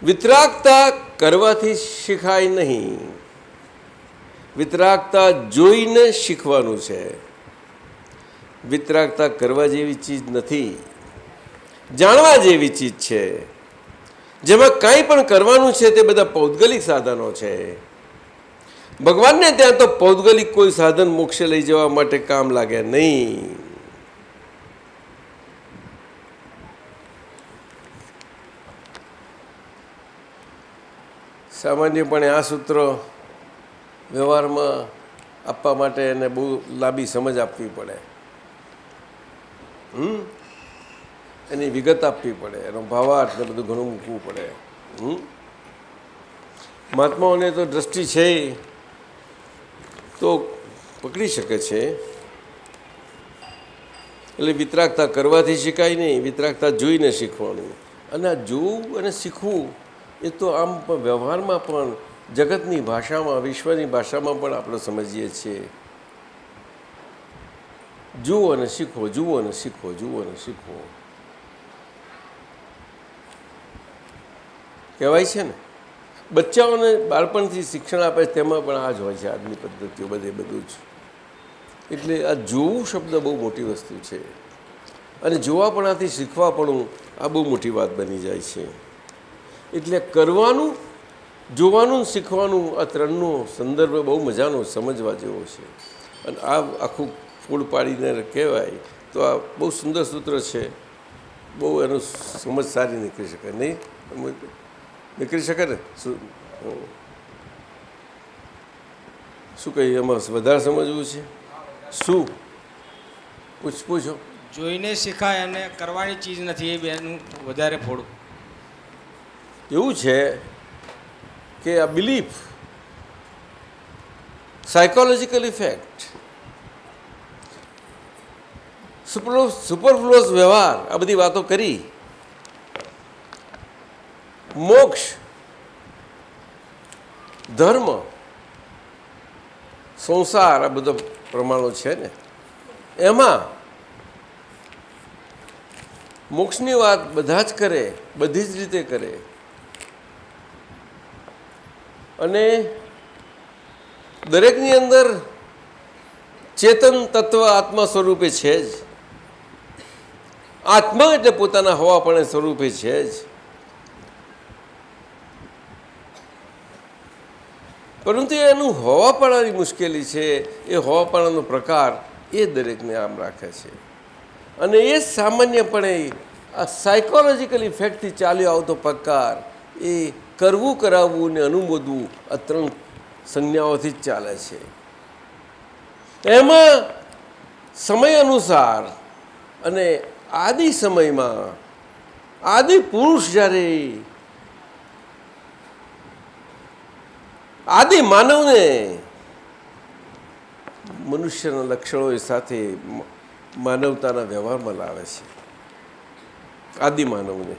વિતરાગતા કરવાથી શીખાય નહીં, વિતરાગતા જોઈને શીખવાનું છે. વિતરાગતા કરવા જેવી ચીજ નથી, જાણવા જેવી ચીજ છે. જેમાં કંઈ પણ કરવાનું છે તે બધા પૌદ્ગલિક સાધનો છે. ભગવાનને ત્યાં તો પૌદ્ગલિક કોઈ સાધન મોક્ષે લઈ જવા માટે કામ લાગે નહીં. સામાન્યપણે આ સૂત્ર વ્યવહારમાં આપવા માટે એને બહુ લાંબી સમજ આપવી પડે, એની વિગત આપવી પડે, એનો ભાવાર્થ ને બધું ઘણું મૂકવું પડે. મહાત્માઓને તો દ્રષ્ટિ છે તો પકડી શકે છે. એટલે વિતરાગતા કરવાથી શીખાય નહીં, વિતરાગતા જોઈને શીખવાનું. અને આ જોવું અને શીખવું એ તો આમ વ્યવહારમાં પણ જગતની ભાષામાં, વિશ્વની ભાષામાં પણ આપણે સમજીએ છીએ. જુઓ અને શીખો, જુઓ અને શીખો, જુઓ અને શીખો કહેવાય છે ને. બચ્ચાઓને બાળપણથી શિક્ષણ આપે તેમાં પણ આ જ હોય છે, આજની પદ્ધતિઓ બધું જ. એટલે આ જોવું શબ્દ બહુ મોટી વસ્તુ છે. અને જોવાપણાથી શીખવાપણું આ બહુ મોટી વાત બની જાય છે. એટલે કરવાનું, જોવાનું, શીખવાનું આ 3નો સંદર્ભ બહુ મજાનો સમજવા જેવો છે. અને આ આખું ફૂડ પાડીને કહેવાય તો આ બહુ સુંદર સૂત્ર છે. બહુ એનું સમજ સારી નીકળી શકે નહીં, નીકળી શકે ને. શું કહીએ એમાં વધારે સમજવું છે? શું પૂછો? જોઈને શીખાય અને કરવાની ચીજ નથી, એ બેનું વધારે ફોડું. એવું છે કે આ બિલીફ, સાયકોલોજીકલ ઇફેક્ટ, સુપરફ્લુઅસ વ્યવહાર, આ બધી વાતો કરી. મોક્ષ, ધર્મ, સંસાર, આ બધા પ્રમાણો છે ને. એમાં મોક્ષની વાત બધા જ કરે, બધી જ રીતે કરે. અને દરેકની અંદર ચેતન તત્વ આત્મા સ્વરૂપે છે જ. આત્મા એટલે પોતાના હવાપણે સ્વરૂપે છે જ. પરંતુ એનું હોવાપણાની મુશ્કેલી છે. એ હોવાપણાનો પ્રકાર એ દરેકને આમ રાખે છે. અને એ સામાન્યપણે આ સાયકોલોજીકલ ઇફેક્ટથી ચાલ્યો આવતો પ્રકાર એ કરવું, કરાવવું ને અનુમોદવું આ 3 સંજ્ઞાઓથી જ ચાલે છે. એમાં સમય અનુસાર અને આદિ સમયમાં આદિ પુરુષ જ્યારે આદિ માનવને મનુષ્યના લક્ષણો સાથે માનવતાના વ્યવહારમાં લાવે છે. આદિ માનવને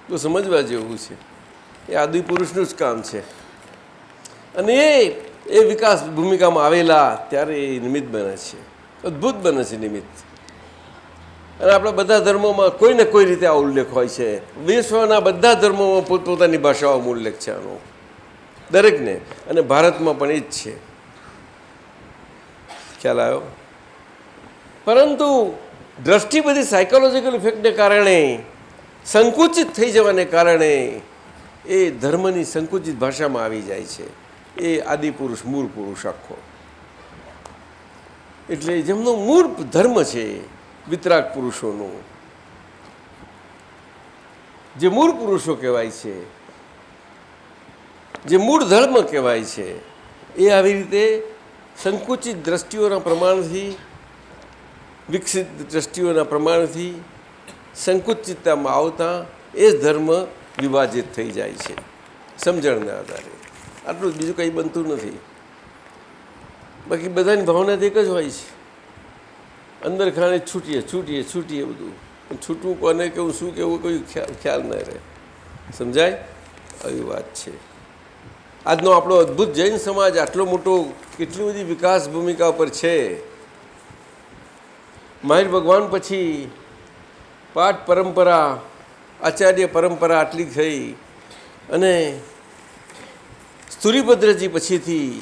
તો સમજવા જેવું છે. એ આદિ પુરુષનું જ કામ છે. અને એ વિકાસ ભૂમિકામાં આવેલા ત્યારે એ નિમિત્ત બને છે, અદ્ભુત બને છે નિમિત્ત. અને આપણા બધા ધર્મોમાં કોઈ ને કોઈ રીતે આ ઉલ્લેખ હોય છે. વિશ્વના બધા ધર્મોમાં પોતપોતાની ભાષાઓમાં ઉલ્લેખ છે આનો, દરેકને. અને ભારતમાં પણ એ જ છે. ખ્યાલ આવ્યો? પરંતુ દ્રષ્ટિ બધી સાયકોલોજીકલ ઇફેક્ટને કારણે, સંકુચિત થઈ જવાને કારણે એ ધર્મની સંકુચિત ભાષામાં આવી જાય છે. એ આદિપુરુષ, મૂળ પુરુષ આખો. એટલે જેમનો મૂળ ધર્મ છે વિતરાગ પુરુષોનું, જે મૂળ પુરુષો કહેવાય છે, જે મૂળ ધર્મ કહેવાય છે, એ આવી રીતે સંકુચિત દ્રષ્ટિઓના પ્રમાણથી, વિકસિત દ્રષ્ટિઓના પ્રમાણથી સંકુચિતતામાં આવતા એ ધર્મ વિભાજિત થઈ જાય છે સમજણના આધારે. આટલું જ, બીજું કંઈ બનતું નથી. બાકી બધાની ભાવના એક જ હોય છે. અંદર ખાને છૂટીએ છૂટીએ છૂટીએ બધું. છૂટવું કોને કેવું, શું કેવું, કોઈ ખ્યાલ ન રહે. સમજાય? આવી વાત છે. આજનો આપણો અદ્ભુત જૈન સમાજ આટલો મોટો, કેટલી બધી વિકાસ ભૂમિકા પર છે. મહાવીર ભગવાન પછી પાઠ પરંપરા, આચાર્ય પરંપરા આટલી થઈ. અને સ્તુરીભદ્રજી પછીથી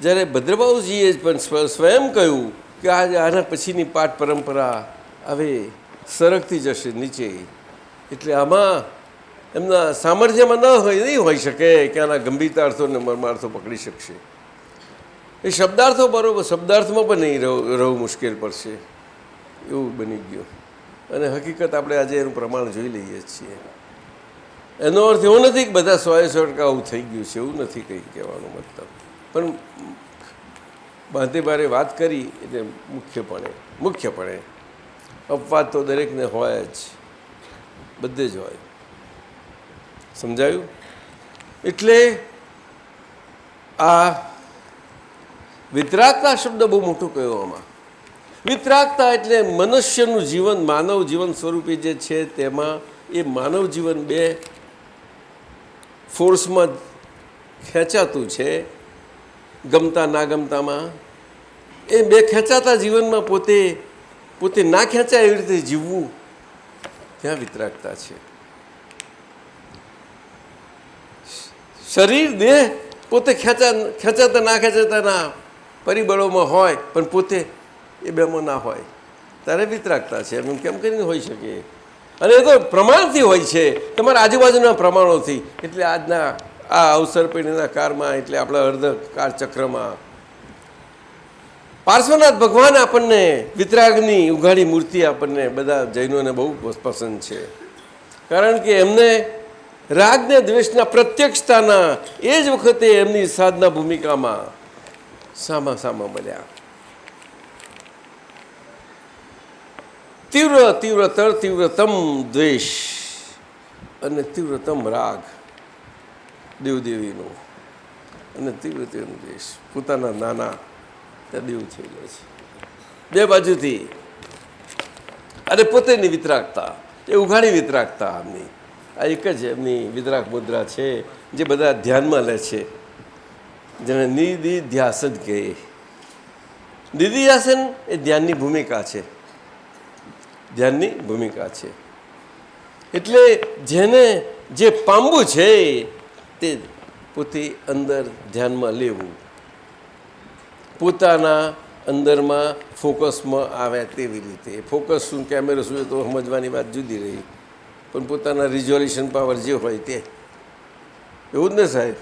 જ્યારે ભદ્રબાહુજીએ પણ સ્વયં કહ્યું કે આના પછીની પાઠ પરંપરા હવે સરકતી જશે નીચે. એટલે આમાં એમના સામર્થ્યમાં નહીં હોઈ શકે કે આના ગંભીરતા અર્થો ને મર્માર્થો પકડી શકશે. એ શબ્દાર્થો બરાબર, શબ્દાર્થમાં પણ નહીં રહેવું મુશ્કેલ પડશે એવું બની ગયું. અને હકીકત આપણે આજે એનું પ્રમાણ જોઈ લઈએ છીએ. એનો અર્થ એવો નથી કે બધા 100% આવું થઈ ગયું છે, એવું નથી કંઈ કહેવાનો મતલબ. પણ બાંધે બારે વાત કરી એટલે મુખ્યપણે અપવાદ તો દરેકને હોય જ, બધે જ હોય. સમજાયું? એટલે આ વિતરાગતા શબ્દ બહુ મોટું કયો આમાં. વિતરાગતા એટલે મનુષ્યનું જીવન, માનવ જીવન સ્વરૂપે જે છે તેમાં એ માનવ જીવન 2 ફોર્સમાં ખેંચાતું છે, ગમતા ના ગમતામાં. એ 2 ખેંચાતા જીવનમાં પોતે ના ખેંચાય એવી રીતે જીવવું, ત્યાં વિતરાગતા છે. શરીર, દેહ પોતે ખેંચાતા ના ખેંચાતાના પરિબળોમાં હોય, પણ પોતે એ 2માં ના હોય, ત્યારે વિતરાગતા છે. એમ કેમ કરીને હોઈ શકે? અને એ તો પ્રમાણથી હોય છે, તમારા આજુબાજુના પ્રમાણોથી. એટલે આજના આ અવસર પેઢીના કાળમાં, એટલે આપણા અર્ધ કાળચક્રમાં પાર્શ્વનાથ ભગવાન આપણને વિતરાગની ઉઘાડી મૂર્તિ આપણને બધા જૈનોને બહુ પસંદ છે. કારણ કે એમને રાગને દ્વેષના પ્રત્યક્ષતાના એ જ વખતે એમની સાધના ભૂમિકામાં સામા મળ્યા. તીવ્રતમ દ્વેષ અને તીવ્રતમ રાગ દેવદેવીનો, અને તીવ્રતમ દ્વેષ પોતાના નાના ત્યાં દેવ થઈ જાય છે 2 બાજુથી. અને પોતેની વિતરાગતા, એ ઉઘાડી વિતરાગતા એમની. આ એક જ એમની વિતરાગ મુદ્રા છે જે બધા ધ્યાનમાં લે છે, જેને નિધિધ્યાસન કહે. નિધિધ્યાસન એ ધ્યાનની ભૂમિકા છે, ધ્યાનની ભૂમિકા છે. એટલે જેને જે પામવું છે તે પોતે અંદર ધ્યાનમાં લેવું, પોતાના અંદરમાં ફોકસમાં આવે તેવી રીતે. ફોકસ શું, કેમેરો શું, એ તો સમજવાની વાત જુદી રહી, પણ પોતાના રિઝોલ્યુશન પાવર જે હોય તે. એવું જ ને સાહેબ?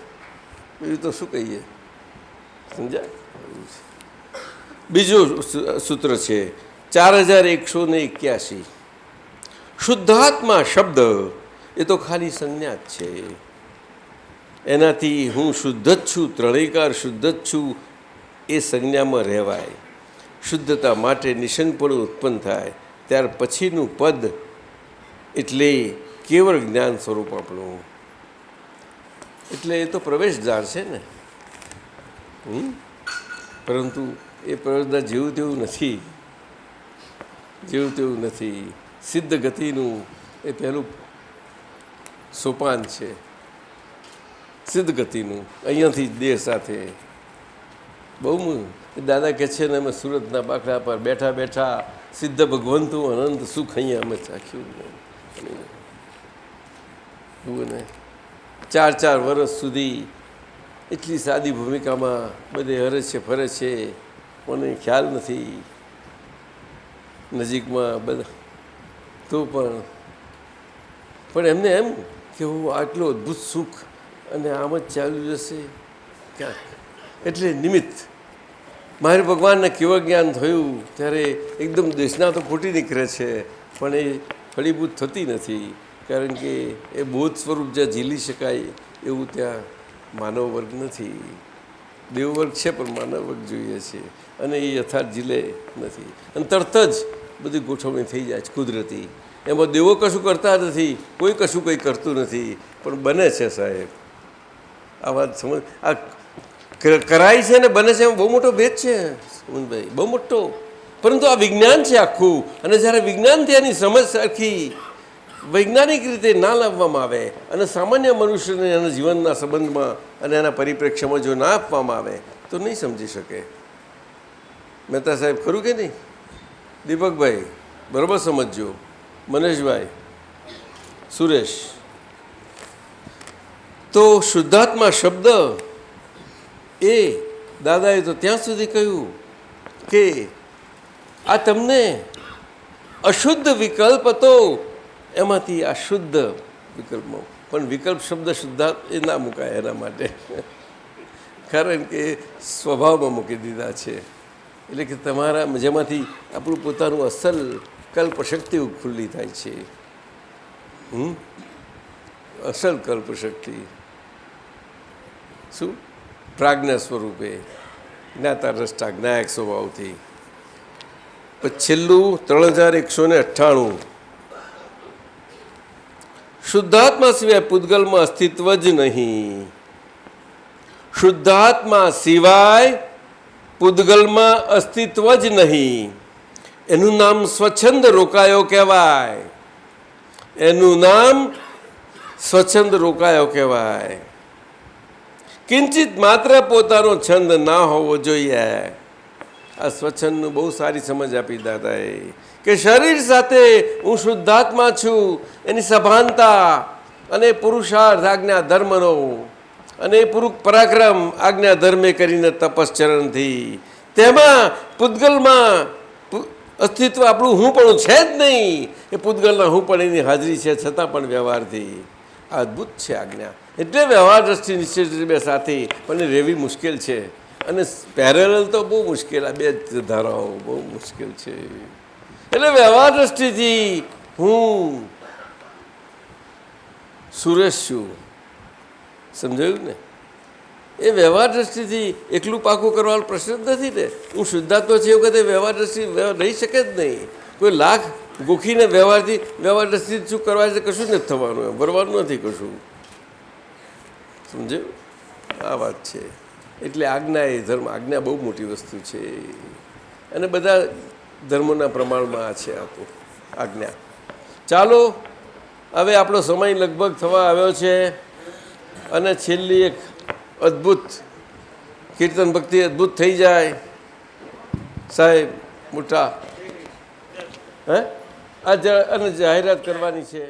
એવું તો શું કહીએ? સમજાય? બીજું સૂત્ર છે 4181. શુદ્ધાત્મા શબ્દ એ તો ખાલી સંજ્ઞા જ છે. એનાથી હું શુદ્ધ જ છું, ત્રણેયકાર શુદ્ધ જ છું એ સંજ્ઞામાં રહેવાય. શુદ્ધતા માટે નિશંકપણું ઉત્પન્ન થાય. ત્યાર પછીનું પદ એટલે કેવળ જ્ઞાન સ્વરૂપ આપણું. એટલે એ તો પ્રવેશદ્વાર છે ને. પરંતુ એ પ્રવેશદ્વાર જેવું તેવું નથી, જેવું તેવું નથી. સિદ્ધ ગતિનું એ પહેલું સોપાન છે, સિદ્ધ ગતિનું. અહીંયાથી દેહ સાથે બહુ દાદા કહે છે ને, અમે સુરતના બાકડા પર બેઠા બેઠા સિદ્ધ ભગવંતું અનંત સુખ અહીંયા અમે ચાખ્યું ને 4 વર્ષ સુધી એટલી સાદી ભૂમિકામાં બધે હરે છે ફરે છે, મને ખ્યાલ નથી નજીકમાં બધા. તો પણ એમને એમ કે હું આટલું અદ્ભુત સુખ અને આમ જ ચાલ્યું જશે ક્યાંક. એટલે નિમિત્ત મારે ભગવાનને કેવળ જ્ઞાન થયું ત્યારે એકદમ દેશના તો ફૂટી નીકળે છે, પણ એ ફળીભૂત થતી નથી. કારણ કે એ બોધ સ્વરૂપ જ્યાં ઝીલી શકાય એવું ત્યાં માનવ વર્ગ નથી. દેવ વર્ગ છે પણ માનવ વર્ગ જોઈએ છે, અને એ યથાર્થ ઝીલે નથી. અને તરત જ બધી ગોઠવણી થઈ જાય છે કુદરતી. એમાં દેવો કશું કરતા નથી, કોઈ કશું કંઈ કરતું નથી, પણ બને છે સાહેબ. આ વાત સમજ, આ કરાય છે ને બને છે, એમાં બહુ મોટો ભેદ છે સુમનભાઈ, બહુ મોટો. પરંતુ આ વિજ્ઞાન છે આખું, અને જ્યારે વિજ્ઞાનથી એની સમજ સરખી વૈજ્ઞાનિક રીતે ના લાવવામાં આવે અને સામાન્ય મનુષ્યને એના જીવનના સંબંધમાં અને એના પરિપ્રેક્ષ્યમાં જો ના આપવામાં આવે તો નહીં સમજી શકે. મહેતા સાહેબ ખરું કે નહીં? દીપકભાઈ બરાબર સમજજો, મનેશભાઈ, સુરેશ. તો શુદ્ધાત્મા શબ્દ એ દાદાએ તો ત્યાં સુધી કહ્યું કે આ તમને અશુદ્ધ વિકલ્પ હતો, એમાંથી આ શુદ્ધ વિકલ્પમાં પણ વિકલ્પ શબ્દ શુદ્ધાત્ એ ના મુકાય એના માટે, કારણ કે સ્વભાવમાં મૂકી દીધા છે. એટલે કે તમારા જેમાંથી આપણું પોતાનું અસલ કલ્પશક્તિ ખુલ્લી થાય છે. અસલ કલ્પશક્તિ શું? પ્રાજ્ઞા સ્વરૂપે જ્ઞાતા દ્રષ્ટા જ્ઞાયક સ્વભાવથી. પછી છેલ્લું 3198 શુદ્ધાત્મા સિવાય પૂતગલમાં અસ્તિત્વ જ નહીં. શુદ્ધાત્મા સિવાય પૂતગલમાં અસ્તિત્વ જ નહીં. એનું નામ સ્વચ્છંદ રોકાયો કહેવાય. એનું નામ સ્વચ્છંદ રોકાયો કહેવાય. કિંચિત માત્ર પોતાનો છંદ ના હોવો જોઈએ. આ સ્વચ્છંદનું બહુ સારી સમજ આપી દાદાએ કે શરીર સાથે હું શુદ્ધાત્મા છું, એની સભાનતા અને પુરુષાર્થ આજ્ઞા ધર્મનો અને પુરુષ પરાક્રમ આજ્ઞા ધર્મે કરીને તપશ્ચરણથી તેમાં પૂતગલમાં અસ્તિત્વ આપણું હું પણ છે જ નહીં. એ પૂતગલના હું પણ એની હાજરી છે, છતાં પણ વ્યવહારથી અદ્ભુત છે આજ્ઞા. એટલે વ્યવહાર દ્રષ્ટિ નિશ્ચિત બે સાથે પણ રહેવી મુશ્કેલ છે, અને પેરેલલ તો બહુ મુશ્કેલ. આ બે ધારાઓ બહુ મુશ્કેલ છે. એટલે વ્યવહાર દ્રષ્ટિથી હું સુરેશ છું, સમજાયું ને? એ વ્યવહાર દ્રષ્ટિથી એકલું પાકું કરવાનો પ્રશ્ન જ નથી ને. હું શુદ્ધાત્મા છે એ વખતે વ્યવહાર દ્રષ્ટિ રહી શકે જ નહીં. કોઈ લાખ ગોખીને વ્યવહાર દ્રષ્ટિ શું કરવા છે કશું નથી થવાનું, એમ ભરવાનું નથી કશું. સમજાયું? આ વાત છે. એટલે આજ્ઞા એ ધર્મ, આજ્ઞા બહુ મોટી વસ્તુ છે, અને બધા ધર્મોના પ્રમાણમાં આ છે આપણું આજ્ઞા. ચાલો હવે આપણો સમય લગભગ થવા આવ્યો છે, અને છેલ્લી એક અદ્ભુત કીર્તન ભક્તિ અદ્ભુત થઈ જાય સાહેબ મોટા. અને જાહેરાત કરવાની છે.